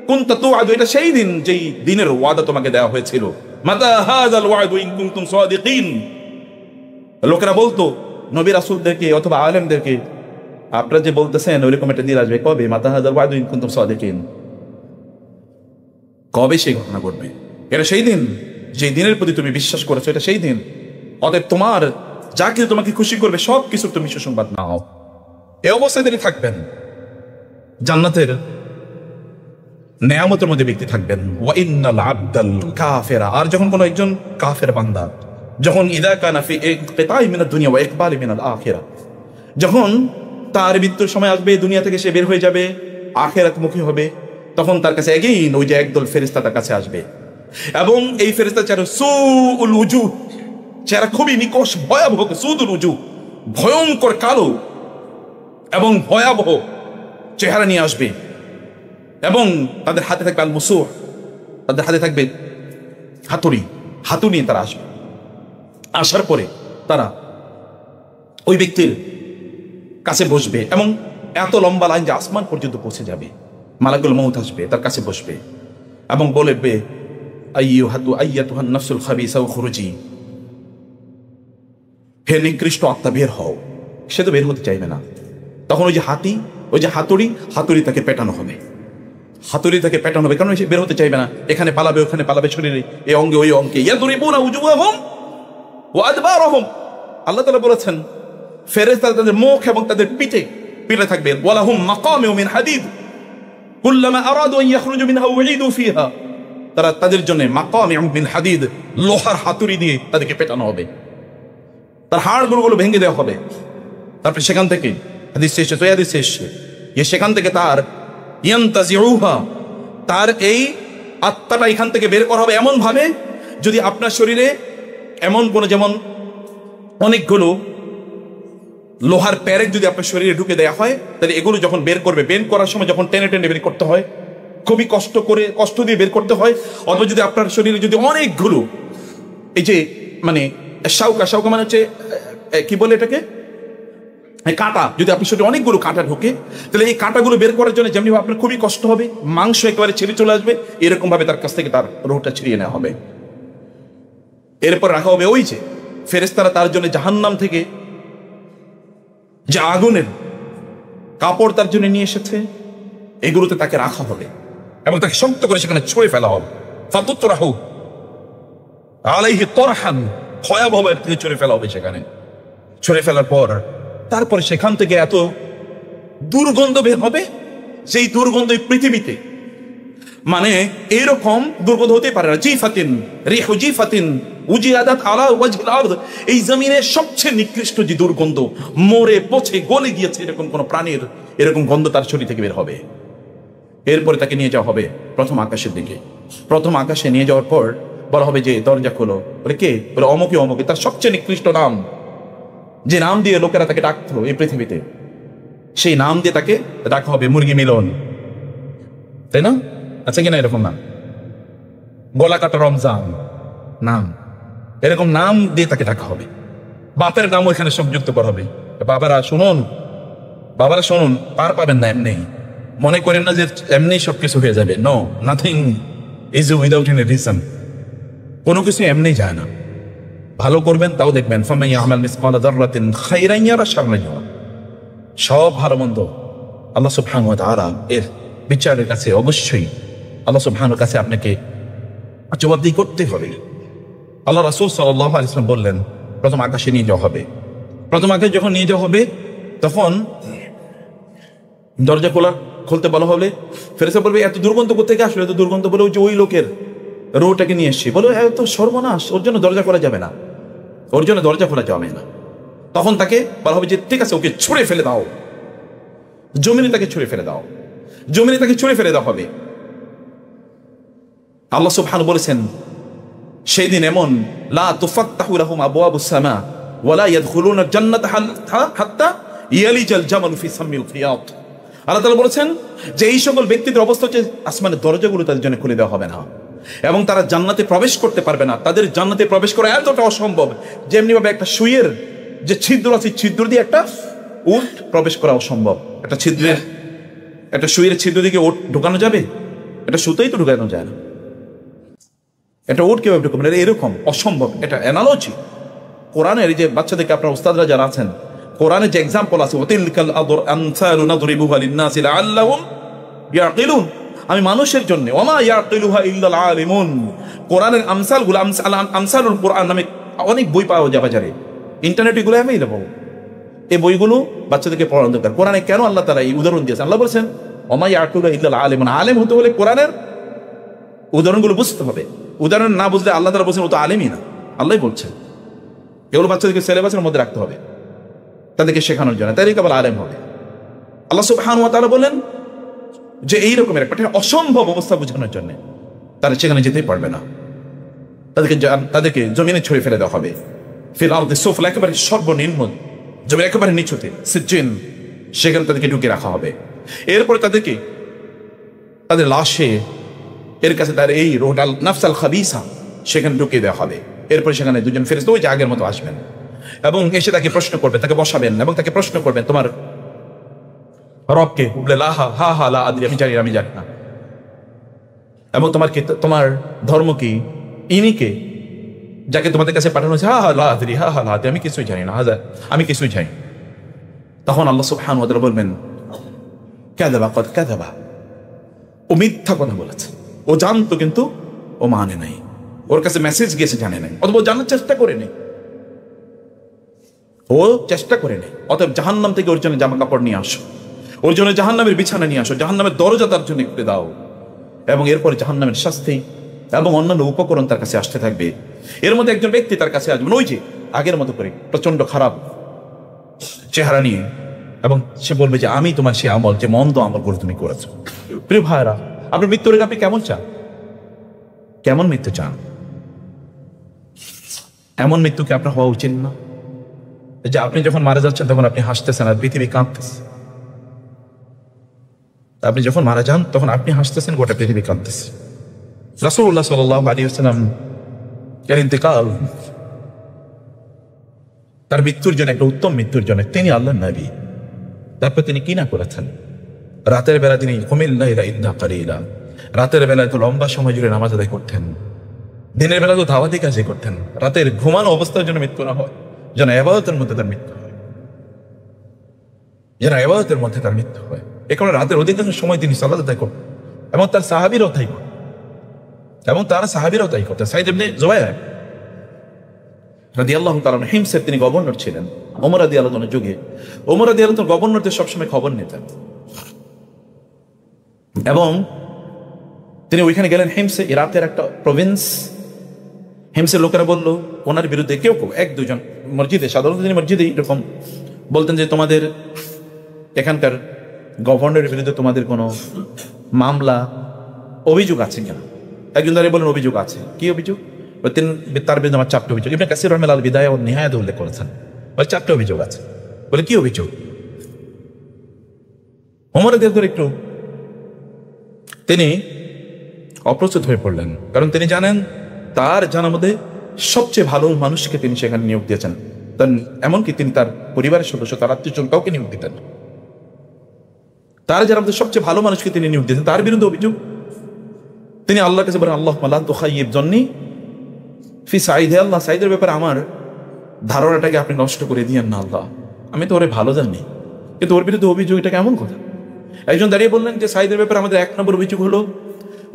Speaker 1: কুনতা তুআদু, এটা সেই দিন যেই দিনের ওয়াদা তোমাকে দেওয়া হয়েছিল। মাতা হাযাল ওয়াদু ইন কুনতুম সাদিকিন, লোকেরা বলতো নবী রাসূলদেরকে অথবা আলেমদেরকে, আপনারা যে বলতেছেন ওইরকম একটা দিন আসবে, কবে? মাতা হাযাল ওয়াদু ইন কুনতুম সাদিকিন, কবে সেই ঘটনা ঘটবে? এটা সেই দিন যে দিনের প্রতি তুমি বিশ্বাস করেছো, এটা সেই দিন। অতএব তোমার যা কিছু তোমাকে খুশি করবে সব কিছু তুমি সুসংবাদ নাও। এই অবস্থায় তিনি থাকবেন, জান্নাতের নেয়ামতের মধ্যে ব্যক্তি থাকবেন। ওয়া ইন্নাল আবদাল কাফিরা, আর যখন কোনো একজন কাফের বান্দা, যখন ইদা কানা ফি ইনকিতাই মিনাদ দুনিয়া ওয়া ইকবালি মিনাল আখিরা, যখন তার মৃত্যুর সময় আসবে, দুনিয়া থেকে সে বের হয়ে যাবে, আখিরাতমুখী হবে, তখন তার কাছে এগেইন ওই যে একদল ফেরেশতা তার কাছে আসবে, এবং এই ফেরেশতা চেহারা সুউল উজুহ, চেহারা খুবই নিকষ ভয়াবহ, সুউল উজুহ, ভয়ঙ্কর কালো এবং ভয়াবহ চেহারা নিয়ে আসবে, এবং তাদের হাতে থাকবে আল মুসুহ, তাদের হাতে থাকবে হাতুড়ি, হাতুড়ি নিয়ে তারা আসবে। আসার পরে তারা ওই ব্যক্তির কাছে বসবে এবং এত লম্বা লাইন যে আসমান পর্যন্ত পৌঁছে যাবে। মালাকুল মউত আসবে, তার কাছে বসবে এবং বলবে, আইয়াতুহান নাফসুল খাবিসা খুরুজি, হে নিকৃষ্ট আত্মা বের হও। সে তো বের হতে চাইবে না। তখন ওই যে ওই যে হাতুড়ি তাকে পেটানো হবে, হাতুড়ি তাকে পেটানো হবে, কারণ সে বের হতে চাইবে না। এখানে পালাবে, ওখানে পালাবে, শরীরে এই অঙ্গে ওই অঙ্গে। ইয়াদরিবুনা উজুহাহুম ওয়া আদবারহুম, আল্লাহ তাআলা বলেছেন ফেরেশতারা তাদের মুখ এবং তাদের পিঠে থাকবে। ওয়ালাহুম মাকামিউ মিন হাদিদ, কুল্লামা আরাদু আন ইয়াখরুজু মিনহা উঈদু ফিহা, তারা তাদের জন্য মাকামিউ মিন হাদিদ, লোহার হাতুড়ি দিয়ে তাদেরকে পেটানো হবে, তার হাড়গুলো ভেঙে দেওয়া হবে। তারপরে সেখান থেকে হাদিস শেষে তো হাদিস শেষে সেখান থেকে তার ইয়ান্তাজিউহা, তার এই আত্মাটা এখান থেকে বের করা হবে এমন ভাবে, যদি আপনার শরীরে এমন কোনো, যেমন অনেকগুলো লোহার প্যারেক যদি আপনার শরীরে ঢুকে দেওয়া হয়, তাহলে এগুলো যখন বের করবে, বের করার সময় যখন টেনে টেনে বের করতে হয়, খুবই কষ্ট দিয়ে বের করতে হয়। অথবা যদি আপনার শরীরে যদি অনেকগুলো এই যে মানে শাউকা মানে হচ্ছে কি বলে এটাকে, কাঁটা, যদি আপনার শরীরে অনেকগুলো কাঁটা ঢোকে, তাহলে এই কাঁটাগুলো বের করার জন্য যেমনি আপনার খুবই কষ্ট হবে, মাংস একেবারে ছেড়ে চলে আসবে, এরকম ভাবে তার কাছ থেকে তার রুহটা ছিনিয়ে নেওয়া হবে। এরপর রাখা হবে ওই যে ফেরেশতারা তার জন্য জাহান্নাম থেকে যে আগুনের কাপড় তার জন্য নিয়ে এসেছে, এগুলোতে তাকে রাখা হবে এবং তাকে শক্ত করে সেখানে ছুঁড়ে ফেলা হবে। ফাতুতরাহু আলাইহি তরহান, ভয়াবহ থেকে ছুঁড়ে ফেলা হবে। সেখানে ছুঁড়ে ফেলার পর তারপরে সেখান থেকে এত দুর্গন্ধ বের হবে, সেই দুর্গন্ধ পৃথিবীতে মানে এরকম দুর্গন্ধ হতে পারে না। জিফাতিন রিহু জিফাতিন উজিয়াদাত আলা ওয়াজহিল আরদ, এই জমিনের সবচেয়ে নিকৃষ্ট যে দুর্গন্ধ, মরে পচে গলে গিয়েছে এরকম কোন প্রাণীর এরকম গন্ধ তার শরীর থেকে বের হবে। এরপরে তাকে নিয়ে যাওয়া হবে প্রথম আকাশের দিকে। প্রথম আকাশে নিয়ে যাওয়ার পর বলা হবে যে দরজা খোলো। বলে কে? বলে অমুকে অমুকে, তার সবচেয়ে নিকৃষ্ট নাম, যে নাম দিয়ে লোকেরা তাকে ডাকতো এই পৃথিবীতে, সেই নাম দিয়ে তাকে ডাকা হবে মুরগি মিলন, তাই না? আচ্ছা কিনা এরকম নাম, গলা কাটা রমজান নাম, এরকম নাম দিয়ে তাকে ডাকা হবে। বাপের নামও এখানে সংযুক্ত করা হবে। বাবারা শুনুন, পার পাবেন না এমনি, মনে করেন না যে এমনি সবকিছু হয়ে যাবে। No, nothing is without any reason. কোনো কিছু এমনি যায় না। ভালো করবেন তাও দেখবেন, ফামান ইয়ামাল মিসকালা যাররাতিন খাইরান ইয়ারা শাররান ইয়ারা, সব ভালো মন্দ আল্লাহ সুবহানাহু ওয়া তাআলা এর বিচারের কাছে অবশ্যই আল্লাহ সুবহানাহু কাছে আপনাকে জবাবদিহি করতে হবে। আল্লাহ রাসূল সাল্লাল্লাহু আলাইহি ওয়াসাল্লাম বললেন প্রথম আকাশে নিয়ে যাওয়া হবে। প্রথম আকাশে যখন নিয়ে যাওয়া হবে তখন দরজা খুলতে বলা হবে। ফেরেশতা বলবে এত দুর্গন্ধ কোত্থেকে আসলো? এত দুর্গন্ধ বলে ওই লোকের রোটাকে নিয়ে এসছি। বলো এত সর্বনাশ, ওর জন্য দরজা খোলা যাবে না, ওর জন্য দরজা খোলা যাবে না। তখন তাকে বলা হবে যে ঠিক আছে, ওকে ছুঁড়ে ফেলে দাও, জমিনে তাকে ছুঁড়ে ফেলে দাও, জমিনে তাকে ছুঁড়ে ফেলে দেওয়া হবে। আল্লাহ সুবহানাহু বলেছেন সেই দিন এমন, লা তুফাত্তাহু লাহুম আবওয়াবুস সামা ওয়ালা ইয়াদখুলুনা জান্নাতা হাত্তা ইয়ালিজাল জামালু ফি সামিল খিয়াত। আল্লাহ তাআলা বলেছেন যে এই সকল ব্যক্তিদের অবস্থা হচ্ছে আসমানের দরজাগুলো তাদের জন্য খুলে দেওয়া হবে না এবং তারা জান্নাতে প্রবেশ করতে পারবে না। তাদের জান্নাতে প্রবেশ করা এতটা অসম্ভব, যেমনি ভাবে একটা সুইয়ের যে ছিদ্র আছে, ছিদ্র দিয়ে একটা উট প্রবেশ করা অসম্ভব। একটা সুইয়ের ছিদ্র দিকে উট ঢুকানো যাবে? এটা সুতোই তো ঢুকানো যায় না। এটা উট কিভাবে ঢুকাবেন? এরকম অসম্ভব। এটা অ্যানালজি কোরআনের, এই যে বাচ্চাদেরকে আপনার উস্তাদরা যারা আছেন, কোরআনের যে এক্সাম্পল আছে, ওয়াতিলকাল আমসালু নাদরিবুহা লিন-নাসি লাআল্লাহুম ইয়াকিলুন, আমি মানুষের জন্য, ওমা ইয়াকিলুহা ইল্লাল আলিমুন। কোরআনের আমসালগুলো, আমসালুল কোরআন নামে অনেক বই পাওয়া যায় বাজারে, ইন্টারনেটে এগুলো অ্যাভেলেবল। এই বইগুলো বাচ্চাদেরকে পড়ানো দরকার। কোরআনে কেন আল্লাহ তাআলা এই উদাহরণ দিয়েছেন? আল্লাহ বলেছেন ওমা ইয়াকিলুহা ইল্লাল আলিমুন। আলেম হতে হলে কোরআনের উদাহরণগুলো বুঝতে হবে। উদাহরণ না বুঝলে আল্লাহ তাআলা বলছেন ও তো আলেমই না, আল্লাহই বলছেন। এগুলো বাচ্চাদেরকে সিলেবাসের মধ্যে রাখতে হবে, তাদেরকে শেখানোর জন্য, তাই কেবল আলেম হবে। আল্লাহ সুবহানাহু ওয়া তাআলা বলেন যে এইরকমের একটা অসম্ভব অবস্থা বোঝানোর জন্য তারা সেখানে যেতেই পারবে না, তাদেরকে জমিনে ছড়ে ফেলে দেওয়া হবে। ফিল আরদি সুফলা, একেবারে সর্বনিম্ন জমির একেবারে নিচুতে, সিজ্জিন, সেখানে তাদেরকে ঢুকে রাখা হবে। এরপরে তাদেরকে তাদের লাশে এর কাছে তার এই রোডাল নাফসাল খাবিসা সেখানে ঢুকিয়ে দেওয়া হবে। এরপরে সেখানে দুজন ফেরেশতা ওই যে আগের মতো আসবেন এবং এসে তাকে প্রশ্ন করবেন, তাকে বসাবেন এবং তাকে প্রশ্ন করবেন তোমার রবকে? বলে লা হা হা লা আদরি, আমি জানি না। এবং তোমার ধর্ম কি? ইনি কে যাকে তোমাদের কাছে পাঠানো হয়েছে? হা হা লা আদরি, আমি কিছুই জানি না, আমি কিছুই জানি। তখন আল্লাহ সুবহানাহু ওয়া তাআলা বলবেন কাযাবা ক্বাদ কাযাবা, ও মিথ্যা কথা বলেছে, ও জানতো কিন্তু ও মানে নাই, ওর কাছে মেসেজ গেছে জানে নাই, অথবা জানার চেষ্টা করে নেই, ও চেষ্টা করে নেই। অতএব জাহান্নাম থেকে ওর জন্য জামা কাপড় নিয়ে আসো, ওর জন্য জাহান্নামের বিছানা নিয়ে আসো, জাহান্নামের দরজা তার জন্য খুলে দাও, এবং এরপরে জাহান্নামের শাস্তি এবং অন্যান্য উপকরণ তার কাছে আসতে থাকবে। এর মধ্যে একজন ব্যক্তি তার কাছে আসবে, ওই যে আগের মতো করে প্রচন্ড খারাপ চেহারা নিয়ে, এবং সে বলবে যে আমি তোমার সে আমল, যে মন্দ আমলগুলো তুমি করেছো। প্রিয় ভাইরা, আপনার মৃত্যুর আগে আপনি কেমন চান? কেমন মৃত্যু চান? এমন মৃত্যু কি আপনার হওয়া উচিত না যে আপনি যখন মারা যাচ্ছেন তখন আপনি হাসতেছেন আর পৃথিবী কাঁদতেছে? আপনি যখন মারা যান তখন আপনি হাসতেছেন, গোটা পৃথিবী কাঁদতেছে। রাসূলুল্লাহ সাল্লাল্লাহু আলাইহি ওয়াসাল্লাম এর ইন্তেকাল, তার মৃত্যুর জন্য, একটা উত্তম মৃত্যুর জন্য তিনি আল্লাহর নবী। তারপর তিনি কি না করেছেন? রাতের বেলা তিনি কুমিল লাইলা ইল্লা কালিলা, রাতের বেলায় তো লম্বা সময় জুড়ে নামাজ আদায় করতেন, দিনের বেলা তো দাওয়াতি কাজই করতেন। রাতের ঘুমানো অবস্থার জন্য মৃত্যু না হয়, যেন ইবাদতের মধ্যে তার মৃত্যু হয়, যেন ইবাদতের মধ্যে তার মৃত্যু হয়। এ কারণে রাতের অধিকাংশ সময় তিনি সালাত আদায় করতেন, এবং তার সাহাবীরাও তাই করতেন, এবং তারা সাহাবীরাও তাই করতেন। সাঈদ ইবনে জুবাইর রাদিয়াল্লাহু তাআলা হিমসের তিনি গভর্নর ছিলেন ওমর রাদিয়াল্লাহু আনহুর যুগে। ওমর রাদিয়াল্লাহু আনহু গভর্নরদের সবসময় খবর নিতেন, এবং তিনি ওইখানে গেলেন হিমসে, ইরাকের একটা প্রভিন্স। হিমসের লোকেরা বলল ওনার বিরুদ্ধে, কেউ কেউ এক দুজন মসজিদে, সাধারণত তিনি মসজিদে এরকম বলতেন যে তোমাদের এখানকার গভর্নরের বিরুদ্ধে তোমাদের কোনো মামলা, অভিযোগ আছে কিনা? একজন দাঁড়িয়ে বলেন অভিযোগ আছে। কি অভিযোগ? তার বিরুদ্ধে আমার 4টা অভিযোগ। ইবনে কাসির রাহমাতুল্লাহ আল বিদায়া ওয়ান নিহায়াতে উল্লেখ করেছেন, বলে 4টা অভিযোগ আছে। বলে কি অভিযোগ? ওমর রাদিয়াল্লাহু আনহু একটু তিনি অপ্রস্তুত হয়ে পড়লেন, কারণ তিনি জানেন তার জানার মধ্যে সবচেয়ে ভালো মানুষকে তিনি সেখানে নিয়োগ দিয়েছেন। এমনকি তিনি তার পরিবারের সদস্য, তার আত্মীয়জন কাউকে নিয়োগ দিতেন, তার জানার মধ্যে সবচেয়ে ভালো মানুষকে তিনি নিয়োগ দিয়েছেন, তার বিরুদ্ধে অভিযোগ। তিনি আল্লাহর কাছে বলেন, আল্লাহুম্মা লা তুখাইয়িব জন্নি ফি সাঈদ, হে আল্লাহ, সাঈদের ব্যাপারে আমার ধারণাটাকে আপনি নষ্ট করে দিয়েন না আল্লাহ, আমি তো ওরে ভালো জানি, কিন্তু ওর বিরুদ্ধে অভিযোগ, এটা কেমন কথা? একজন দাঁড়িয়ে বললেন যে সাঈদের ব্যাপারে আমাদের 1 নম্বর অভিযোগ হলো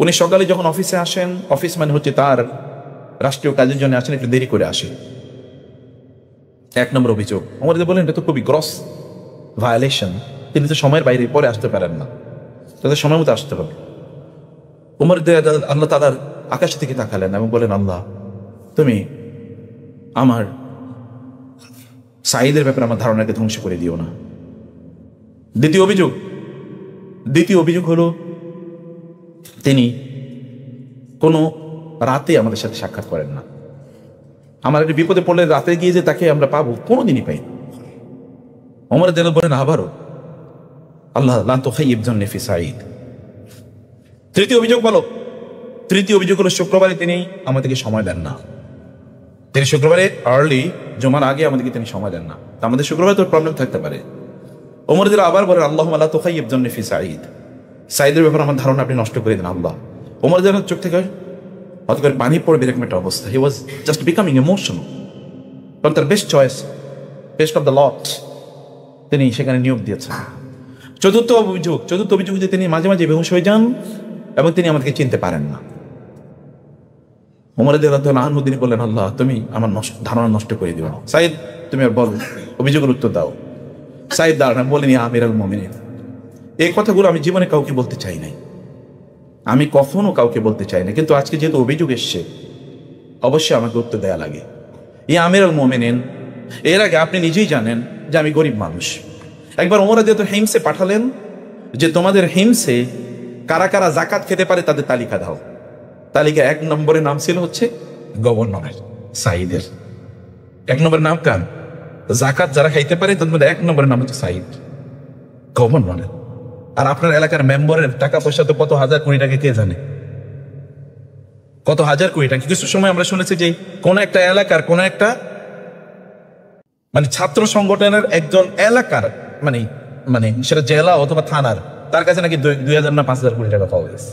Speaker 1: উনি সকালে যখন অফিসে আসেন, অফিস মানে হচ্ছে তার রাষ্ট্রীয় কাজের জন্য আসেন, একটু দেরি করে আসে, 1 নম্বর অভিযোগ। আমাদের বলেন এটা তো খুবই গ্রস ভায়োলেশন, তিনি তো সময়ের বাইরে পরে আসতে পারেন না, তাদের সময় মতো আসতে হবে। উমর আল্লাহ তাআলার আকাশ থেকে তাকালেন এবং বলেন, আল্লাহ তুমি আমার সাঈদের ব্যাপারে আমার ধারণাকে ধ্বংস করে দিও না। দ্বিতীয় অভিযোগ হলো তিনি কোনো রাতে আমাদের সাথে সাক্ষাৎ করেন না। আমার একটা বিপদে পড়লে রাতে গিয়ে যে তাকে আমরা পাবো, কোনোদিনই পাই না। ওমর রাদিয়াল্লাহু বলেন আবারও, আল্লাহ লা তুখাইয়িব জন্নি ফি সাঈদ। তৃতীয় অভিযোগ বলো। তৃতীয় অভিযোগ হলো শুক্রবারে তিনি আমাদেরকে সময় দেন না। তিনি শুক্রবারে আর্লি জুমার আগে আমাদেরকে তিনি সময় দেন না। আমাদের শুক্রবারে তো প্রবলেম থাকতে পারে। ওমর রাদিয়াল্লাহু আবার বলেন, আল্লাহুম্মা লা তুখাইয়িব জন্নি ফি সাঈদ, সাঈদের ব্যাপারে আমার ধারণা আপনি নষ্ট করে দেন আল্লাহ। ওমর রাদিয়াল্লাহু চোখ থেকে হয়তো করে পানি পড়বে এরকম একটা অবস্থা। হি ওয়াজ জাস্ট বিকামিং ইমোশনাল। কারণ তার best choice, best of the lot তিনি সেখানে নিয়োগ দিয়েছেন। চতুর্থ অভিযোগ যে তিনি মাঝে মাঝে বেহুশ হয়ে যান এবং তিনি আমাদেরকে চিনতে পারেন না। ওমর রাদিয়াল্লাহু আনহু তিনি বললেন, আল্লাহ তুমি আমার ধারণা নষ্ট করে দিও না। সাঈদ তুমি আর বল, অভিযোগের উত্তর দাও। সাঈদ দাঁড়ান বলেন, ইয়া আমিরুল মুমিনিন, এই কথাগুলো আমি জীবনে কাউকে বলতে চাই নাই, আমি কখনো কাউকে বলতে চাই না, কিন্তু আজকে যেহেতু অভিযোগ এসছে অবশ্যই আমাকে উত্তর দেয়া লাগে। ইয়া আমিরুল মুমিনিন, এর আগে আপনি নিজেই জানেন যে আমি গরিব মানুষ। একবার ওমর রাদিয়াল্লাহু আনহু হিমসে পাঠালেন যে তোমাদের হিমসে কারা কারা জাকাত খেতে পারে তাদের তালিকা দাও। তালিকা 1 নম্বরে নাম ছিল হচ্ছে গভর্নরের, সাঈদের। 1 নম্বরের নাম কার? জাকাত যারা খাইতে পারে তাদের মধ্যে 1 নম্বরের নাম হচ্ছে সাঈদ, গভর্নরের। আর আপনার এলাকার মেম্বারের টাকা পয়সা তো কত হাজার কোটি টাকা কে জানে, কত হাজার কোটি টাকা। কিছু সময় আমরা শুনেছি যে কোন একটা এলাকার কোন একটা মানে ছাত্র সংগঠনের একজন এলাকার মানে মানে সেটা জেলা অথবা থানার, তার কাছে নাকি 2000 না 5000 কোটি টাকা পাওয়া গেছে।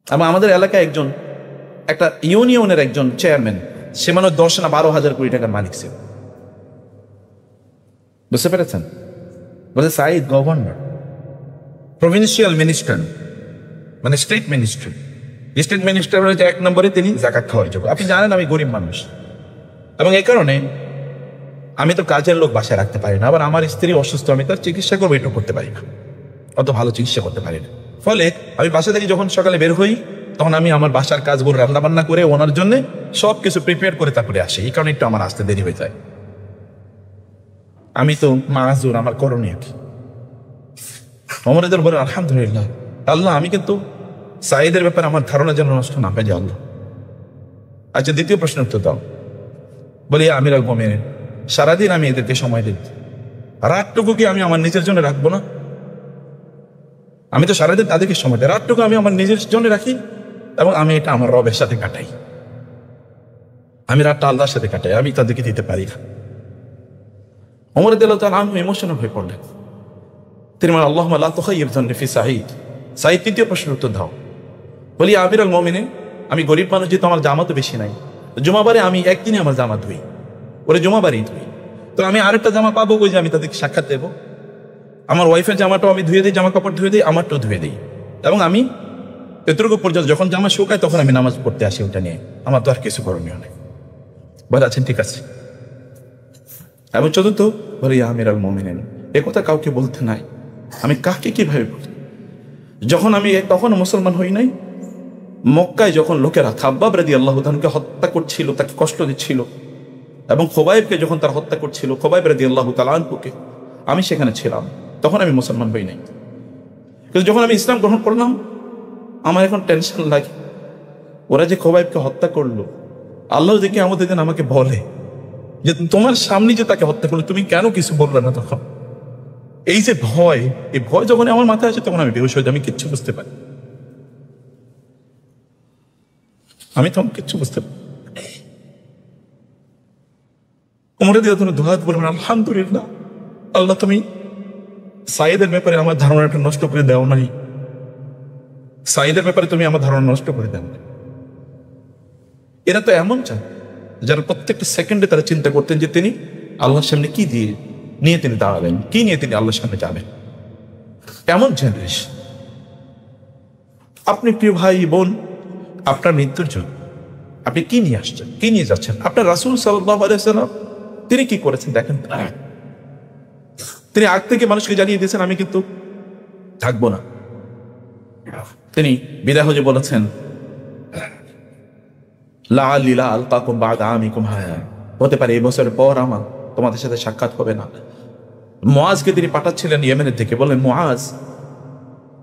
Speaker 1: এবং আমাদের এলাকায় একজন একটা ইউনিয়নের একজন চেয়ারম্যান, সে মানে 10 না 12,000 কোটি টাকার মালিক ছিল। বুঝতে পেরেছেন? বলছে সাঈদ গভর্নর, প্রভিন্সিয়াল মিনিস্টার, মানে স্টেট মিনিস্টার। স্টেট মিনিস্টার হচ্ছে 1 নম্বরে তিনি জাকাত খাওয়ার যোগ্য। আপনি জানেন আমি গরিব মানুষ, এবং এই কারণে আমি তো কাজের লোক বাসায় রাখতে পারি না, আবার আমার স্ত্রী অসুস্থ, আমি তার চিকিৎসা করবো এটাও করতে পারি না, অত ভালো চিকিৎসা করতে পারি না। ফলে আমি বাসা থেকে যখন সকালে বের হই তখন আমি আমার বাসার কাজগুলো রান্না বান্না করে ওনার জন্য সবকিছু প্রিপেয়ার করে তারপরে আসি, এই কারণে একটু আমার আসতে দেরি হয়ে যায়। আমি তো মাযুর, আমার করণীয় কি? ওমর রাদিয়াল্লাহু বলেন আলহামদুলিল্লাহ, আল্লাহ আমি কিন্তু সাঈদের ব্যাপারে আমার ধারণা যেন নষ্ট না হয়ে যায় আল্লাহ। আচ্ছা, দ্বিতীয় প্রশ্নের উত্তর দাও। বলি আমিরুল মুমিনিন, সারাদিন আমি এদেরকে সময় দিই, রাতটুকু কি আমি আমার নিজের জন্য রাখবো না? আমি তো সারাদিন তাদেরকে সময় দিই, রাতটুকু আমি আমার নিজের জন্য রাখি এবং আমি এটা আমার রবের সাথে কাটাই, আমি রাতটা আল্লাহর সাথে কাটাই, আমি তাদেরকে দিতে পারি না। ওমর রাদিয়াল্লাহু তাআলা আনহু ইমোশনাল হয়ে পড়লেন। তিনি বলেন আল্লাহুম্মা লা তুখাইয়ির যান্নি ফি সাঈদ। সাঈদ তৃতীয় প্রশ্নের উত্তর দাও। বলি আমিরুল মুমিনিন, আমি গরিব মানুষ, যেহেতু আমার জামাতও বেশি নাই, জুমাবারে আমি একদিনে আমার জামা ধুই, ওরে জুমাবারেই ধুই, তো আমি আরেকটা জামা পাবো ওই যে আমি তাদেরকে সাক্ষাৎ দেবো? আমার ওয়াইফের জামাটাও আমি ধুয়ে দিই, জামা কাপড় ধুয়ে দিই, আমারটাও ধুয়ে দিই, এবং আমি এতটুকু পর্যন্ত যখন জামা শুকায় তখন আমি নামাজ পড়তে আসি ওটা নিয়ে, আমার তো আর কিছু করণীয় নেই। বলে আছেন ঠিক আছে। এবং চতুর্থ বলে আমিরুল মুমিনিন, এ কথা কাউকে বলতে নাই, আমি কাকে কিভাবে বলি? যখন আমি তখনও মুসলমান হই নাই, মক্কায় যখন লোকেরা খাব্বাব রাদিয়াল্লাহু তাআলাকে হত্যা করছিল, তাকে কষ্ট দিচ্ছিল, এবং খোবাইবকে যখন তারা হত্যা করছিল, খোবাইব রাদিয়াল্লাহু তাআলা আনহুকে, আমি সেখানে ছিলাম, তখন আমি মুসলমান হই নাই। কিন্তু যখন আমি ইসলাম গ্রহণ করলাম, আমার এখন টেনশন লাগে, ওরা যে খোবাইবকে হত্যা করলো, আল্লাহ দেখে আমাদের দিন আমাকে বলে যে তোমার সামনে যে তাকে হত্যা করলো, তুমি কেন কিছু বললে না? তখন এই যে ভয়, এই ভয় যখন আমার মাথায় আসে তখন আমি বেহুশ হয়ে যাই, আমি কিচ্ছু বুঝতে পারি, আমি তখন কিচ্ছু বুঝতে পারি। ওমর রাদিয়াল্লাহু তাআলা দুহাত বলবেন আলহামদুলিল্লাহ, আল্লাহ তুমি সাঈদের ব্যাপারে আমার ধারণাটা নষ্ট করে দাও নাই, সাঈদের ব্যাপারে তুমি আমার ধারণা নষ্ট করে দাও। এরা তো এমন চান যারা প্রত্যেকটা সেকেন্ডে তারা চিন্তা করতেন যে তিনি আল্লাহর সামনে কি দিয়ে নিয়ে তিনি দাঁড়াবেন, কি নিয়ে তিনি আল্লাহর সামনে যাবেন। এমন জেনারেশন। আপনি প্রিয় ভাই বোন, আপনার মৃত্যুর জন্য আপনি কি নিয়ে আসছেন, কি নিয়ে যাচ্ছেন? আপনার রাসূল সাল্লাল্লাহু আলাইহি ওয়াসাল্লাম তিনি কি করেছেন দেখেন। তিনি আগ থেকে মানুষকে জানিয়ে দিয়েছেন আমি কিন্তু থাকবো না। তিনি বিদায় হয়ে বলেছেন লাআল্লি লা আলকাকুম বা'দা আমিকুম হাযা, হতে পারে এই বছরের পর আমার তোমাদের সাথে সাক্ষাৎ হবে না। মুআজকে তিনি পাঠাচ্ছিলেন ইয়েমেনের দিকে, বলেন মুআজ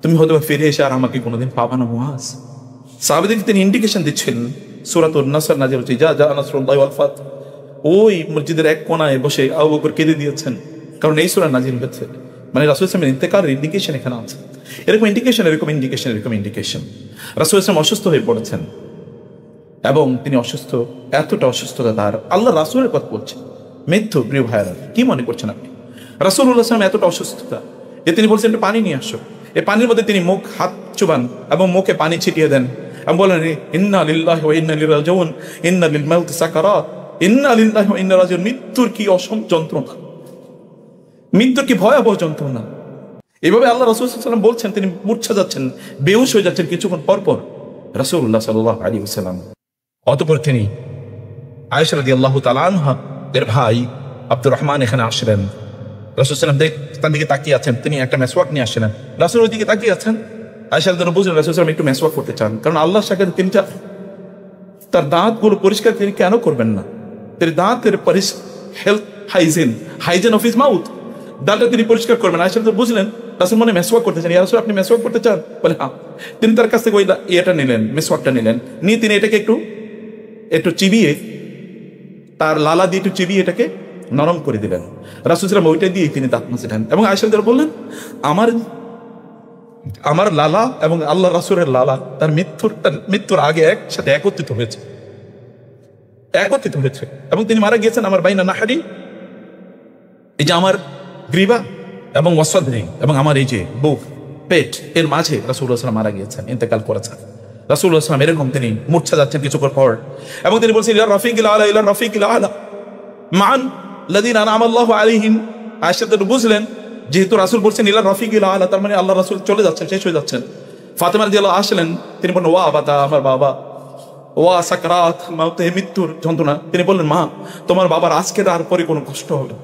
Speaker 1: তুমি হয়তো ফিরে এসে আর আমাকে কোনোদিন পাবা না মুআজ। সাহাবাদেরকে তিনি ইন্ডিকেশন দিচ্ছিলেন। সূরাতুন নাসর নাযিল হচ্ছে, যা নাসরুল্লাহি ওয়াল ফাত। ওই মসজিদের এক কোণায় বসে আবু বকর কেঁদে দিয়েছেন, কারণ এই সূরা নাযিল হয়েছে, মানে রাসূল সাল্লাল্লাহু আলাইহি ওয়াসাল্লামের ইন্তেকালের ইন্ডিকেশন এখানে আছে। এরকম ইন্ডিকেশন রাসূল সাল্লাল্লাহু অসুস্থ হয়ে পড়েছেন, এবং তিনি অসুস্থ, এতটা অসুস্থতা তার, আল্লাহ রাসূলের কথা বলছেন, মৃত্যু। প্রিয় ভাইরা, কি মনে করছেন আপনি? রাসূলুল্লাহ সাল্লাল্লাহু আলাইহি ওয়াসাল্লাম এতটা অসুস্থতা যে তিনি বলছেন একটু পানি নিয়ে আসো। এই পানির মধ্যে তিনি মুখ হাত চুবান এবং মুখে পানি ছিটিয়ে দেন এবং বলেন ইন্না লিল্লাহি ওয়া ইন্না ইলাইহি রাজিউন, ইন্না লিল মাউতি সাকারাত, ইন্না লিল্লাহি ওয়া ইন্না ইলাইহি রাজিউন। মৃত্যুর কি অসম যন্ত্রণা, মৃত্যুর কি ভয়াবহ যন্ত্রণা। এইভাবে আল্লাহ রাসূল সাল্লাল্লাহু আলাইহি ওয়াসাল্লাম বলছেন, তিনি মূর্ছা যাচ্ছেন, বেহুশ হয়ে যাচ্ছেন কিছুক্ষণ পর পর রাসূলুল্লাহ সাল্লাল্লাহু আলাইহি ওয়াসাল্লাম। অতঃপর তিনি আয়েশা রাদিয়াল্লাহু তাআলা আনহা এর ভাই আব্দুর রহমান এখানে আসলেন। রাসূল সাল্লাল্লাহু আলাইহি ওয়াসাল্লাম তার দিকে তাকিয়ে আছেন, তিনি একটা মেসওয়াক নিয়ে আসলেন, রাসূল ওই দিকে তাকিয়ে আছেন। আয়েশা রাদিয়াল্লাহু বুঝলেন রাসূল সাল্লাল্লাহু আলাইহি ওয়াসাল্লাম একটু মেসওয়াক করতে চান, কারণ আল্লাহর সাথে তিনি তার দাঁতগুলো পরিষ্কার তিনি কেন করবেন না? তিনি দাঁতের health hygiene of his mouth, দাঁতটা তিনি পরিষ্কার করবেন। আয়েশা রাদিয়াল্লাহু বুঝলেন রাসূল মনে মেসওয়াক করতে চান। ইয়া রাসূল আপনি মেসওয়াক করতে চান? বলে হ্যাঁ। তিনি তার কাছ থেকে ওই ইয়েটা নিলেন, মেসওয়াকটা নিলেন, নিয়ে তিনি এটাকে একটু চিবিয়ে, তার লালা দিয়ে একটু চিবিয়ে এটাকে নরম করে দিলেন। রাসূল সাল্লাল্লাহু আলাইহি ওয়াসাল্লাম ওইটা দিয়ে তিনি দাঁত মাজলেন। এবং আয়েশা রাদিয়াল্লাহু বললেন আমার লালা এবং আল্লাহ রাসূলের লালা তার মৃত্যুর আগে একসাথে একত্রিত হয়েছে, এবং তিনি মারা গিয়েছেন আমার বাইনা নাহারি, এই যে আমার গ্রীবা এবং ওয়াসাদরি, এবং আমার এই যে বুক পেট এর মাঝে রাসূলুল্লাহ সাল্লাল্লাহু আলাইহি ওয়াসাল্লাম মারা গিয়েছেন, ইন্তেকাল করেছেন। রাসূলুল্লাহ সাল্লাল্লাহু আলাইহি ওয়াসাল্লাম এরকম তিনি মূর্ছা যাচ্ছেন কিছুক্ষণ পর, এবং তিনি বলছেন ইলা রাফিকিল আলা, ইলা রাফিকিল আলা মান লাযিনা আনআমা আল্লাহু আলাইহিম। আয়েশা রাদিয়াল্লাহু বুঝলেন যেহেতু রাসূল বলছেন ইলা রাফিকিল আলা, তার মানে আল্লাহ রাসূল চলে যাচ্ছেন, শেষ হয়ে যাচ্ছেন। ফাতেমা রাদিয়াল্লাহু আসলেন, তিনি বললেন ওয়া আবাতা, আমার বাবা, ওয়া সাকরাত মাউতে, মৃত্যুর যন্ত্রণা। তিনি বললেন, মা তোমার বাবার আজকের আর পরে কোনো কষ্ট হবে না,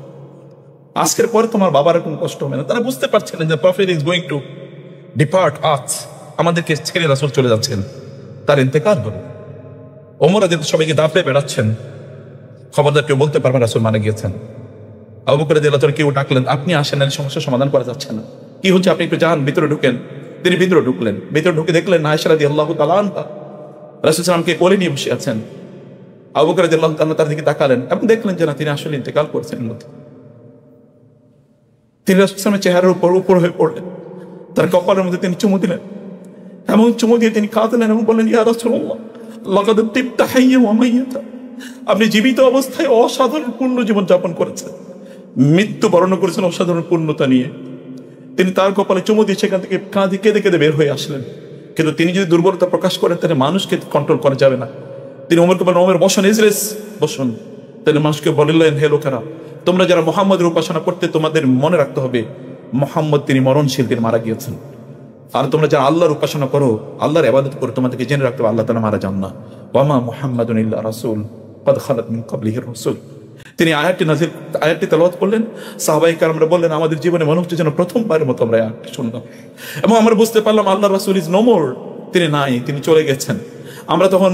Speaker 1: আজকের পরে তোমার বাবার কোনো কষ্ট হবে না। তারা বুঝতে পারছিলেন যে prophet is going to depart us, আমাদেরকে ছেড়ে রাসূল চলে যাচ্ছেন, তার ইন্তেকাল হলো। ওমর রাদিয়াল্লাহু সবাইকে দাপড়ে বেড়াচ্ছেন, খবরদার কেউ বলতে পারবে রাসূল মারা গিয়েছেন। আবু বকর রাদিয়াল্লাহু কেউ ডাকলেন, আপনি আসেন, এই সমস্যার সমাধান করা যাচ্ছে না, কি হচ্ছে আপনি একটু যান, ভিতরে ঢুকেন। তিনি ভিতরে ঢুকলেন, ভিতরে ঢুকে দেখলেন আয়েশা রাদিয়াল্লাহু তাআলা আনহা রাসূল সাল্লাল্লাহু আলাইহি ওয়াসাল্লামকে কোলে নিয়ে বসে আছেন। আবু বকর রাদিয়াল্লাহু তাআলা তার দিকে তাকালেন এবং দেখলেন যে না, তিনি আসলে ইন্তেকাল করেছেন। তিনি রাসূল সাল্লাল্লাহু আলাইহি ওয়াসাল্লামের চেহারার উপর হয়ে পড়লেন, তার কপালের মধ্যে তিনি চুমু দিলেন এবং চুমু দিয়ে তিনি কাঁদলেন এবং বললেন, ইয়া রাসূলুল্লাহ লাকাদ তিবতা হাইয়্যান ওয়া মাইয়াতা, আপনি জীবিত অবস্থায় অসাধারণ পূর্ণ জীবন যাপন করেছেন, মৃত্যু বরণ করেছেন অসাধারণ পূর্ণতা নিয়ে। তিনি তার কপালে চুমু দিয়ে সেখান থেকে কাঁদে কেঁদে কেঁদে বের হয়ে আসলেন। কিন্তু তিনি যদি দুর্বলতা প্রকাশ করেন তাহলে মানুষকে কন্ট্রোল করা যাবে না। তিনি ওমরকে বলেন, ওমর বসুন, ইজলিস, বসুন। তিনি মানুষকে বললেন, হে লোকেরা, তোমরা যারা মুহাম্মদের উপাসনা করতে, তোমাদের মনে রাখতে হবে মুহাম্মদ তিনি মরণশীল, তিনি মারা গিয়েছেন। আর তোমরা যারা আল্লাহর উপাসনা করো, আল্লাহর ইবাদত করো, তোমাদেরকে জেনে রাখতে হবে আল্লাহ তাআলা মারা যান না। ওয়ামা মুহাম্মাদুন ইল্লা রাসূল ক্বাদ খালাত মিন ক্বাবলিহির রাসূল। তিনি আয়াতটি তেলাওয়াত করলেন। সাহাবায়ে কেরামরা বললেন, আমাদের জীবনে মনে হচ্ছে যেন প্রথমবারের মতো আমরা আয়াতটি শুনলাম এবং আমরা বুঝতে পারলাম আল্লাহর রাসূল ইজ নো মোর, তিনি নাই, তিনি চলে গেছেন। আমরা তখন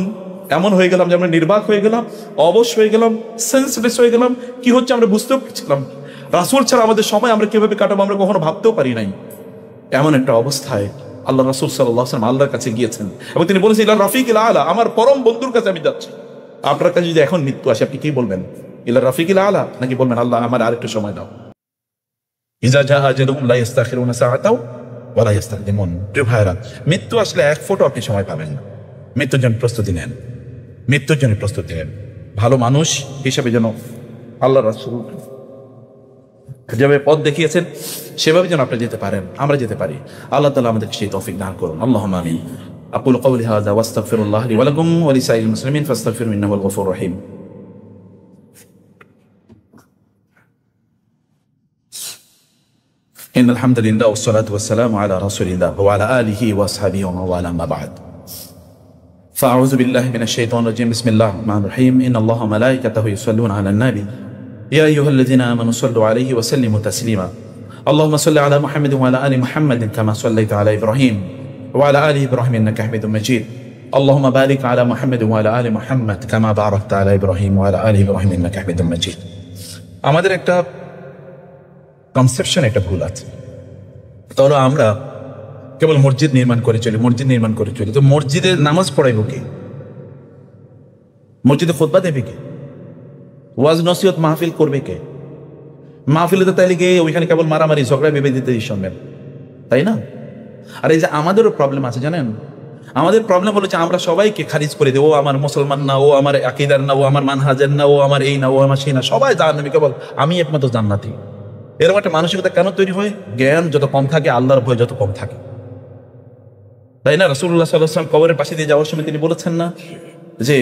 Speaker 1: এমন হয়ে গেলাম যে আমরা নির্বাক হয়ে গেলাম, অবশ হয়ে গেলাম, সেন্সলেস হয়ে গেলাম। কি হচ্ছে আমরা বুঝতেও পারছিলাম। রাসূল ছাড়া আমাদের সময় আমরা কিভাবে কাটাবো আমরা কখনো ভাবতেও পারি নাই। এমন একটা অবস্থায় আল্লাহ রাসূল সাল্লাল্লাহু আলাইহি ওয়াসাল্লাম আল্লাহর কাছে গিয়েছেন এবং তিনি বলেছেন, ইলা রাফিকিল আলা, আমার পরম বন্ধুর কাছে আমি যাচ্ছি। আপনার কাছে যদি এখন মৃত্যু আসে আপনি কি বলবেন? ইলা রাফিকিল আলা, নাকি বলবেন আল্লাহ আমার আরেকটু সময় দাও? ইজা জা আজালুহুম লা ইস্তাখিরুনা সাআতাও ওয়া লা ইস্তাকদিমুন। প্রিয় ভাইরা, মৃত্যু আসলে এক ফোঁটা আপনি সময় পাবেন না। মৃত্যুর জন্য প্রস্তুতি নেন, মৃত্যুর জন্য প্রস্তুতি নেন। ভালো মানুষ হিসেবে যেন আল্লাহ রাসূল যেভাবে পথ দেখিয়েছেন সেভাবে যেন আপনি যেতে পারেন, আমরা যেতে পারি। আল্লাহ তাআলা আমাদেরকে সেই তৌফিক দান করুন। আল্লাহুম্মা আমিন। আকুলু কওলি হাযা ওয়াস্তাগফিরুল্লাহ লি ওয়া লাকুম ওয়া লিসাইরিল মুসলিমিন ফাস্তাগফিরুহু ইন্নাহু হুয়াল গফুরুর রহিম। ইন্নাল হামদুলিল্লাহ ওয়াস সালাতু ওয়াস সালামু আলা রাসূলিল্লাহ ওয়া আলা আলিহি ওয়া আসহাবিহি ওয়া মান ওয়ালা, আম্মা বা'দ। ফাআউযু বিল্লাহি মিনাশ শাইতানির রাজীম। বিসমিল্লাহির রহমানির রহিম। ইন্নাল্লাহা ওয়া মালাইকাতাহু ইউসাল্লুনা আলান নাবী ইয়া আইয়ুহাল্লাযীনা আমানু সাল্লু আলাইহি ওয়া সাল্লিমু তাসলিমা। আল্লাহুম্মা সাল্লি আলা মুহাম্মাদিন ওয়া আলা আলি মুহাম্মাদিন কামা সাল্লাইতা আলা ইব্রাহিম ওয়া আলা আলি ইব্রাহিম ইন্নাকা হামিদুম মাজিদ। আল্লাহুম্মা বারিক আলা মুহাম্মাদিন ওয়া আলা আলি মুহাম্মাদ কামা বারাকতা আলা ইব্রাহিম ওয়া আলা আলি ইব্রাহিম ইন্নাকা হামিদুম মাজিদ। আমাদের একটা কনসেপশন, একটা ভুল আছে। তাহলে আমরা কেবল মসজিদ নির্মাণ করে চলি, মসজিদ নির্মাণ করে চলি। তো মসজিদে নামাজ পড়াইব কে? মসজিদে খুতবা দেবে কে? ওয়াজ নসিহত মাহফিল করবে কে? মাহফিলে তো তাইলে গিয়ে ওইখানে কেবল মারামারি ঝগড়া বিভেদিতে শুনবেন, তাই না? আর এই যে আমাদেরও প্রবলেম আছে জানেন, আমাদের প্রবলেম হলো যে আমরা সবাইকে খারিজ করে দেবো, ও আমার মুসলমান না, ও আমার আকীদার না, ও আমার মানহাজের না, ও আমার এই না, ও আমার সেই না, সবাই জাহান্নামী, কেবল আমি একমাত্র জান্নাতি। এরকম একটা মানসিকতা কেন তৈরি হয়? জ্ঞান যত কম থাকে, আল্লাহর ভয় যত কম থাকে, তাই না? রাসূলুল্লাহ সাল্লাল্লাহু আলাইহি ওয়াসাল্লাম কবরের পাশে দিয়ে যাওয়ার সময় তিনি বলেছেন না যে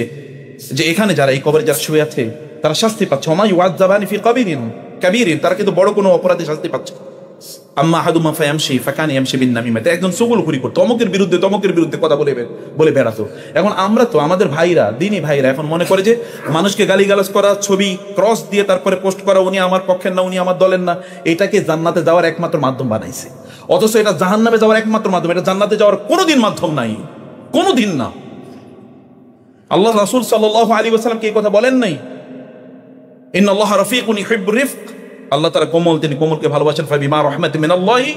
Speaker 1: যে এখানে যারা এই কবরে যারা শুয়ে আছে তারা শাস্তি পাচ্ছে, ওমা ইউআযাবানি ফি কাবিরিন কাবীরিন, তারা কিন্তু বড় কোনো অপরাধে শাস্তি পাচ্ছে। আম্মা আহাদুমা ফায়ামশি ফাকান ইয়ামশি বিন নামিমা, একজন চুগলখড়ি করতো, তমকের বিরুদ্ধে কথা বলে বেড়াতো। এখন আমরা তো আমাদের ভাইরা, দিনী ভাইরা এখন মনে করে যে মানুষকে গালিগালাজ করা, ছবি ক্রস দিয়ে তারপরে পোস্ট করা, উনি আমার পক্ষের না, উনি আমার দলের না, এটাকে জান্নাতে যাওয়ার একমাত্র মাধ্যম বানাইছে। অথচ এটা জাহান্নামে যাওয়ার একমাত্র মাধ্যম, এটা জান্নাতে যাওয়ার কোনোদিন মাধ্যম নাই, কোনোদিন না। আল্লাহ রাসূল সাল্লাল্লাহু আলাইহি ওয়াসাল্লাম কি এই কথা বলেন নাই? ইন্নাল্লাহা রাফিকুন ইউহিব্বুর রিফক, আল্লাহ তাআলা কোমল, তিনি কোমলকে ভালোবাসেন। ফাবিমা রাহমাতিন মিনাল্লাহি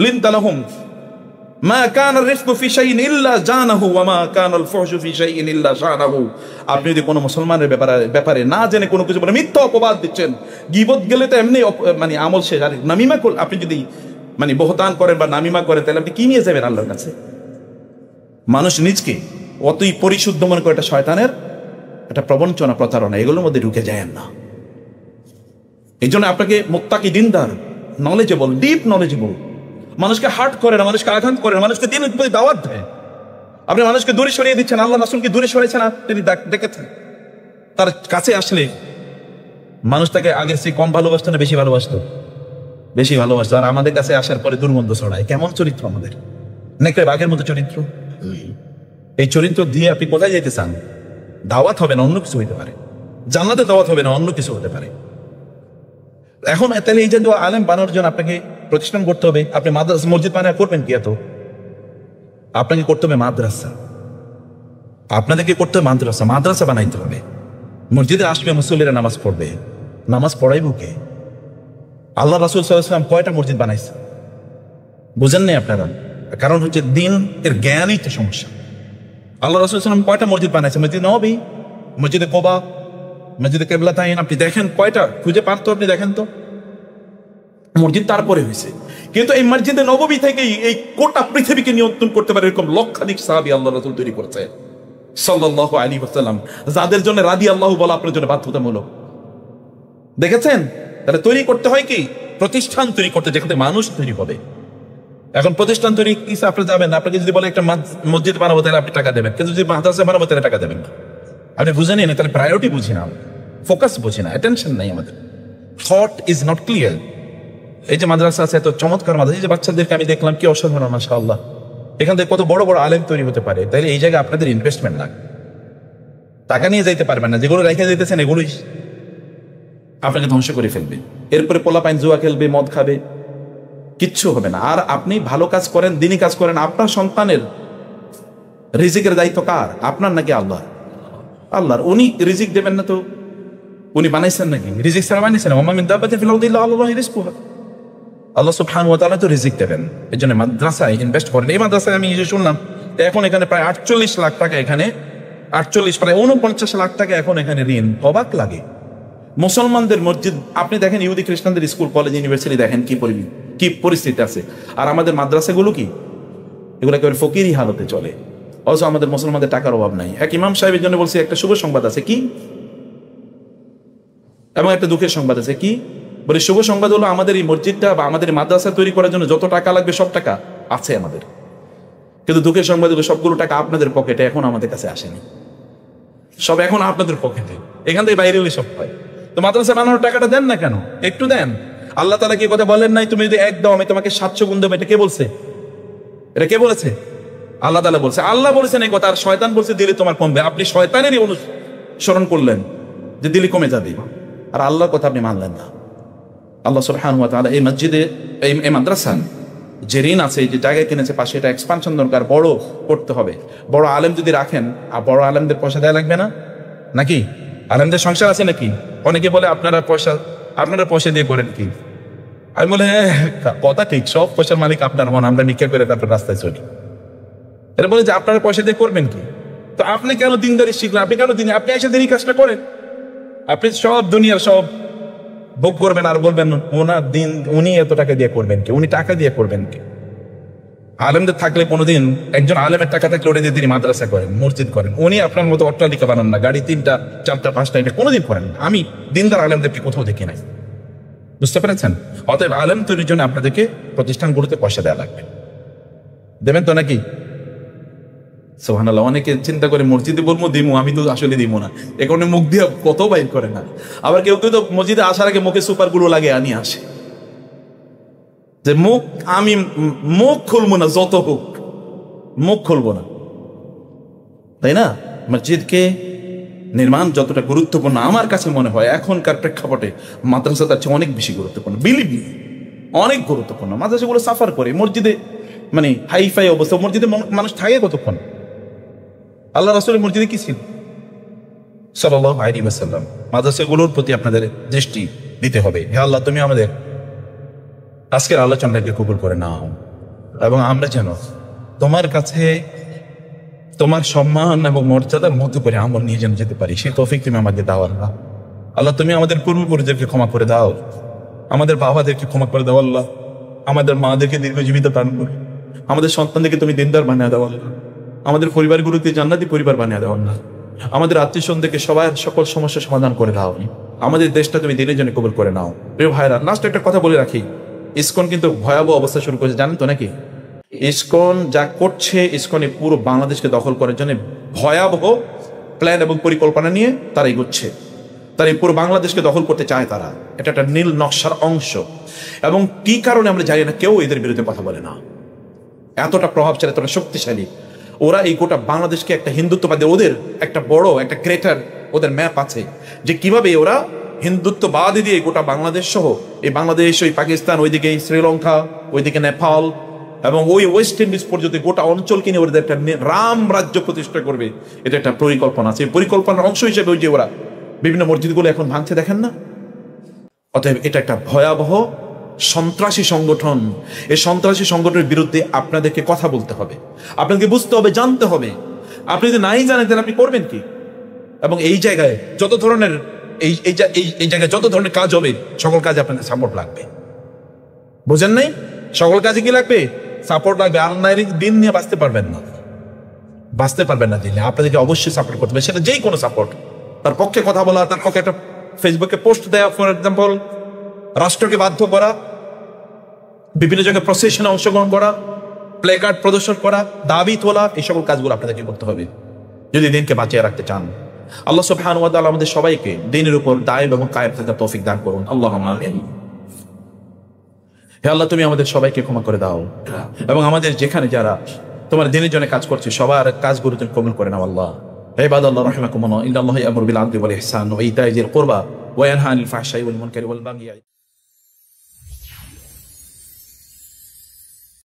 Speaker 1: লিনতা লাহুম মা কানা রিফকু ফি শাইইন ইল্লা জানাহু ওয়া মা কানা আল ফুহশু ফি শাইইন ইল্লা শানাহু। আপনি যদি কোনো মুসলমানের ব্যাপারে না জেনে কোনো কিছু বলে মিথ্যা অপবাদ দিচ্ছেন, গীবত গেলে তো এমনি মানে আমল শেষ। আর নামিমা আপনি যদি মানে বহতান করেন বা নামিমা করেন, তাহলে আপনি কি নিয়ে যাবেন আল্লাহর কাছে? মানুষ নিজকে অতই পরিশুদ্ধ মনে করে, এটা শয়তানের একটা প্রবঞ্চনা, প্রতারণা, এগুলোর মধ্যে ঢুকে যায় না। এই জন্য আপনাকে মুত্তাকি, দিনদার, নলেজেবল, ডিপ নলেজেবল, মানুষকে হার্ট করে না, মানুষকে আঘাত করে না, মানুষকে দিনের প্রতি দাওয়াত দেয়। আপনি মানুষকে দূরে সরিয়ে দিচ্ছেন, আল্লাহ রাসূলকে দূরে সরিয়েছেন, তিনি দেখেছেন। তার কাছে আসলে মানুষ তাকে আগের চেয়ে কম ভালোবাসতো না বেশি ভালোবাসতো? বেশি ভালোবাসতো। আর আমাদের কাছে আসার পরে দুর্গন্ধ ছড়ায়। কেমন চরিত্র আমাদের! নেকড়ে বাঘের মতো চরিত্র। এই চরিত্র দিয়ে আপনি কোথায় যেতে চান? দাওয়াত হবে না, অন্য কিছু হইতে পারে। জান্নাতে দাওয়াত হবে না, অন্য কিছু হতে পারে। এখন তাহলে এই যে আলেম বানানোর জন্য আপনাকে প্রতিষ্ঠান করতে হবে। আপনি মাদ্রাসা মসজিদ বানায় করবেন কি? এত আপনাকে করতে হবে মাদ্রাসা, আপনাদেরকে করতে হবে মাদ্রাসা। মাদ্রাসা বানাইতে হবে, মসজিদে আসবে মুসল্লিরা, নামাজ পড়বে। নামাজ পড়াইব কে? আল্লাহ রাসূল সাল্লাল্লাহু আলাইহি ওয়াসাল্লাম কয়টা মসজিদ বানাইছে বুঝেন নাই আপনারা? কারণ হচ্ছে দিন এর জ্ঞানই তো সমস্যা। আল্লাহ রাসূল সাল্লাল্লাহু আলাইহি ওয়াসাল্লাম কয়টা মসজিদ বানাইছে? মসজিদ নববী, মসজিদে কুবা, মসজিদে কিবলাতাইন, আপনি দেখেন কয়টা, খুঁজে পান তো, আপনি দেখেন তো। মসজিদ তারপরে হয়েছে, কিন্তু এই মসজিদে নববী থেকেই এই গোটা পৃথিবীকে নিয়ন্ত্রণ করতে পারে এরকম লক্ষাধিক সাহাবী আল্লাহ রাসূল তৈরি করেছে সাল্লাল্লাহু আলাইহি ওয়াসাল্লাম, যাদের জন্য রাদিয়াল্লাহু বলা আপনার জন্য বাধ্যতামূলক। দেখেছেন? তাহলে তৈরি করতে হয় কি? প্রতিষ্ঠান তৈরি করতে, যেখানে মানুষ তৈরি হবে। এখন প্রতিষ্ঠান তৈরি কিছু আপনি যাবেন, আপনাকে যদি বলে একটা মসজিদ বানাবো তাহলে আপনি টাকা দেবেন, কিন্তু যদি মাদ্রাসা বানাবো তাহলে টাকা দেবেন না। আপনি বুঝে নিন, তাহলে প্রায়োরিটি বুঝি না, ফোকাস বুঝি না, অ্যাটেনশন নাই আমাদের, থট ইজ নট ক্লিয়ার। এই যে মাদ্রাসা আছে, এত চমৎকার মাদ্রাসা, এই যে বাচ্চাদেরকে আমি দেখলাম কি অসাধারণ মাশাআল্লাহ, এখান থেকে কত বড় বড় আলেম তৈরি হতে পারে। তাইলে এই জায়গায় আপনাদের ইনভেস্টমেন্ট লাগে, টাকা নিয়ে যাইতে পারবেন না, যেগুলো রেখে যাইতেছেন এগুলোই আপনাকে ধ্বংস করে ফেলবে। এরপরে পোলাপাইন জুয়া খেলবে, মদ খাবে, কিচ্ছু হবে না। আর আপনি ভালো কাজ করেন, দিনী কাজ করেন, আপনার সন্তানের রিজিকের দায়িত্ব কার? আপনার নাকি আল্লাহ? আল্লাহর। উনি রিজিক দেবেন না তো উনি বানাইছেন নাকি? রিজিক ছাড়া বানাইছেন? ওয়া মা মিন দাব্বাতিন ফিল আরদি ইল্লা আলাল্লাহি রিজকুহা। আল্লাহ সুবহানাহু ওয়া তাআলা তো রিজিক দেবেন, এই জন্য মাদ্রাসায় ইনভেস্ট করেন। এই মাদ্রাসায় আমি যে শুনলাম এখন এখানে প্রায় 48 লাখ টাকা, এখানে 48 প্রায় 49 লাখ টাকা এখন এখানে ঋণ। অবাক লাগে। মুসলমানদের মসজিদ আপনি দেখেন, ইহুদি খ্রিস্টানদের স্কুল কলেজ ইউনিভার্সিটি দেখেন কি পরিস্থিতি আছে, আর আমাদের মাদ্রাসাগুলো কি? এগুলো একেবারে ফকিরি হালতে চলে। অথচ আমাদের মুসলমানদের টাকার অভাব নাই। এক ইমাম সাহেবের জন্য বলছি, একটা শুভ সংবাদ আছে কি, এবং একটা দুঃখের সংবাদ আছে কি? বলে শুভ সংবাদ হলো আমাদের এই মসজিদটা বা আমাদের মাদ্রাসা তৈরি করার জন্য যত টাকা লাগবে সব টাকা আছে আমাদের, কিন্তু দুঃখের সংবাদ হলো সবগুলো টাকা আপনাদের পকেটে এখন আমাদের কাছে আসেনি, সব এখন আপনাদের পকেটে, এখান থেকে বাইরে হলে সব হয়। তো মাদ্রাসা বানানোর টাকাটা দেন না কেন? একটু দেন। আল্লাহ তাআলা কি কথা বলেন নাই, তুমি যদি এক দাও আমি তোমাকে 700 গুণ দেবো? এটা কে বলছে? এটা কে বলেছে? আল্লাহ তাআলা বলছে। আল্লাহ বলেছেন এই কথা, আর শয়তান বলছে দিলে তোমার কমবে। আপনি শয়তানেরই অনুসরণ করলেন যে দিলে কমে যাবে, আর আল্লাহর কথা আপনি মানলেন না। আল্লাহ সুবহানাহু ওয়া তাআলা এই মসজিদে, এই মাদ্রাসা যে ঋণ আছে, যে জায়গায় কিনেছে পাশে, এটা এক্সপানশন দরকার, বড় করতে হবে। বড় আলেম যদি রাখেন, আর বড় আলেমদের পয়সা দেওয়া লাগবে না নাকি? আলেমদের সংসার আছে নাকি? অনেকে বলে আপনারা পয়সা দিয়ে করেন কি? আমি বলে কথা ঠিক, সব পয়সার মালিক আপনার মন, আমরা নিক্ষেপ করে তারপর রাস্তায় চলি। এটা বলে যে আপনারা পয়সা দিয়ে করবেন কি? তো আপনি কেন দিনদারি শিখলেন? আপনি কেন আপনি এসে দিনই কাজটা করেন। আপনি সব দুনিয়ার সব ভোগ করবেন আর বলবেন ওনার দিন, উনি এত টাকা দিয়ে করবেন কি? উনি টাকা দিয়ে করবেন কি? আলেমদের থাকলে কোনোদিন, একজন আলেমের টাকা থাকলে ওটা দিয়ে তিনি মাদ্রাসা করেন, মসজিদ করেন। উনি আপনার মতো অট্টালিকা বানান না, গাড়ি 3টা 4টা 5টা, এটা কোনোদিন করেন না। আমি দিনদার আলেমদেরকে কোথাও দেখি নাই, বুঝতে পেরেছেন? অতএব আলেম তৈরির জন্য আপনাদেরকে প্রতিষ্ঠানগুলোতে পয়সা দেওয়া লাগবে, দেবেন তো নাকি? সুবহানাল্লাহ। অনেকে চিন্তা করে মসজিদে বলবো দিমু, আমি তো আসলে দিব না, এ কারণে মুখ দিয়ে কত বাইর করে না। আবার কেউ কেউ তো মসজিদে আসার আগে মুখে সুপার গুলো লাগে আনি আসে, যে আমি মুখ খুলবো না, যত হোক মুখ খুলবো না, তাই না? মসজিদকে নির্মাণ যতটা গুরুত্বপূর্ণ আমার কাছে মনে হয় এখনকার প্রেক্ষাপটে, মাদ্রাসা তার চেয়ে অনেক বেশি গুরুত্বপূর্ণ। বিলিভ মি, অনেক গুরুত্বপূর্ণ। মাদ্রাসাগুলো সাফার করে, মসজিদে মানে হাইফাই অবস্থা, মসজিদে মানুষ থাকে কতক্ষণ? আল্লাহ রাসূলের মসজিদে কি ছিল সাল্লাল্লাহু আলাইহি ওয়াসাল্লাম? মাদ্রাসাগুলোর প্রতি আপনাদের দৃষ্টি দিতে হবে। হে আল্লাহ, তুমি আমাদের আজকের আলোচনাকে কবুল করে নাও, এবং আমরা যেন তোমার কাছে তোমার সম্মান এবং মর্যাদার মতো করে আমল নিয়ে যেন যেতে পারি, সেই তৌফিক তুমি আমাকে দাও। আল্লাহ আল্লাহ, তুমি আমাদের পূর্বপুরুষদেরকে ক্ষমা করে দাও, আমাদের বাবাদেরকে ক্ষমা করে দাও আল্লাহ, আমাদের মাদেরকে দীর্ঘজীবিত দান করো, আমাদের সন্তানদেরকে তুমি দিনদার বানিয়ে দাও আল্লাহ, আমাদের পরিবারগুলোতে জান্নাতি পরিবার বানিয়ে দাও আল্লাহ, আমাদের আত্মীয় স্বজনদেরকে সবার সকল সমস্যার সমাধান করে দাও, আমাদের দেশটা তুমি দিনের জন্য কবুল করে নাও। প্রিয় ভাইরা, লাস্ট একটা কথা বলে রাখি, ইসকন কিন্তু ভয়াবহ অবস্থা শুরু করেছে, জানেন তো নাকি? ইসকন যা করছে, ইসকনে পুরো বাংলাদেশকে দখল করার জন্য ভয়াবহ প্ল্যান এবং পরিকল্পনা নিয়ে তারা এগোচ্ছে। তারা এই পুরো বাংলাদেশকে দখল করতে চায়, তারা এটা একটা নীল নকশার অংশ। এবং কি কারণে আমরা জানি না, কেউ এদের বিরুদ্ধে কথা বলে না। এতটা প্রভাবশালী, এতটা শক্তিশালী। ওরা এই গোটা বাংলাদেশকে একটা হিন্দুত্ববাদী, ওদের একটা বড় একটা ক্রেটার, ওদের ম্যাপ আছে যে কিভাবে ওরা হিন্দুত্ববাদী দিয়ে গোটা বাংলাদেশ সহ এই বাংলাদেশ, ওই পাকিস্তান, ওইদিকে শ্রীলঙ্কা, ওইদিকে নেপাল এবং ওই ওয়েস্ট ইন্ডিজ পর্যন্ত গোটা অঞ্চলকে নিয়ে ওদের একটা রাম রাজ্য প্রতিষ্ঠা করবে, এটা একটা পরিকল্পনা আছে। এই পরিকল্পনার অংশ হিসেবে ওই যে ওরা বিভিন্ন মসজিদগুলো এখন ভাঙছে, দেখেন না? অতএব এটা একটা ভয়াবহ সন্ত্রাসী সংগঠন। এই সন্ত্রাসী সংগঠনের বিরুদ্ধে আপনাদেরকে কথা বলতে হবে, আপনাদেরকে বুঝতে হবে, জানতে হবে। আপনি যদি নাই জানেন তাহলে আপনি করবেন কি? এবং এই জায়গায় যত ধরনের এই জায়গায় যত ধরনের কাজ হবে, সকল কাজে আপনাদের সাপোর্ট লাগবে। বুঝেন নাই? সকল কাজে কি লাগবে? সাপোর্ট লাগবে। আল্লাহর দিন নিয়ে বাঁচতে পারবেন না দিলে আপনাদেরকে অবশ্যই সাপোর্ট করতে হবে, সেটা যেই কোনো সাপোর্ট। তার পক্ষে কথা বলা, তার পক্ষে একটা ফেসবুকে পোস্ট দেওয়া, ফর এক্সাম্পল রাষ্ট্রকে বাধ্য করা, বিভিন্ন জায়গায় প্রসেশনে অংশগ্রহণ করা, প্লে কার্ড প্রদর্শন করা, দাবি তোলা, এই সকল কাজগুলো আপনাদেরকে করতে হবে যদি দিনকে বাঁচিয়ে রাখতে চান। আল্লাহ সুবহানাহু ওয়া তাআলা আমাদের সবাইকে দিনের উপর দায়েম এবং কায়েম থাকার তৌফিক দান করুন। আল্লাহুম্মা আমিন। হে আল্লাহ, তুমি আমাদের সবাইকে ক্ষমা করে দাও এবং আমাদের যেখানে যারা তোমার দিনের জন্য কাজ করছে সবার কাজগুলো তুমি কবুল করে নাও। আল্লাহ ইবাদাল্লাহ রাহিমাকুমুল্লাহ, ইন্নাল্লাহা ইয়া'মুরু বিল আদলি ওয়াল ইহসান ওয়া ইতা'i যিল কুরবা ওয়া ইয়ানহা আনিল ফাহশাই ওয়াল মুনকারি ওয়াল বাগই।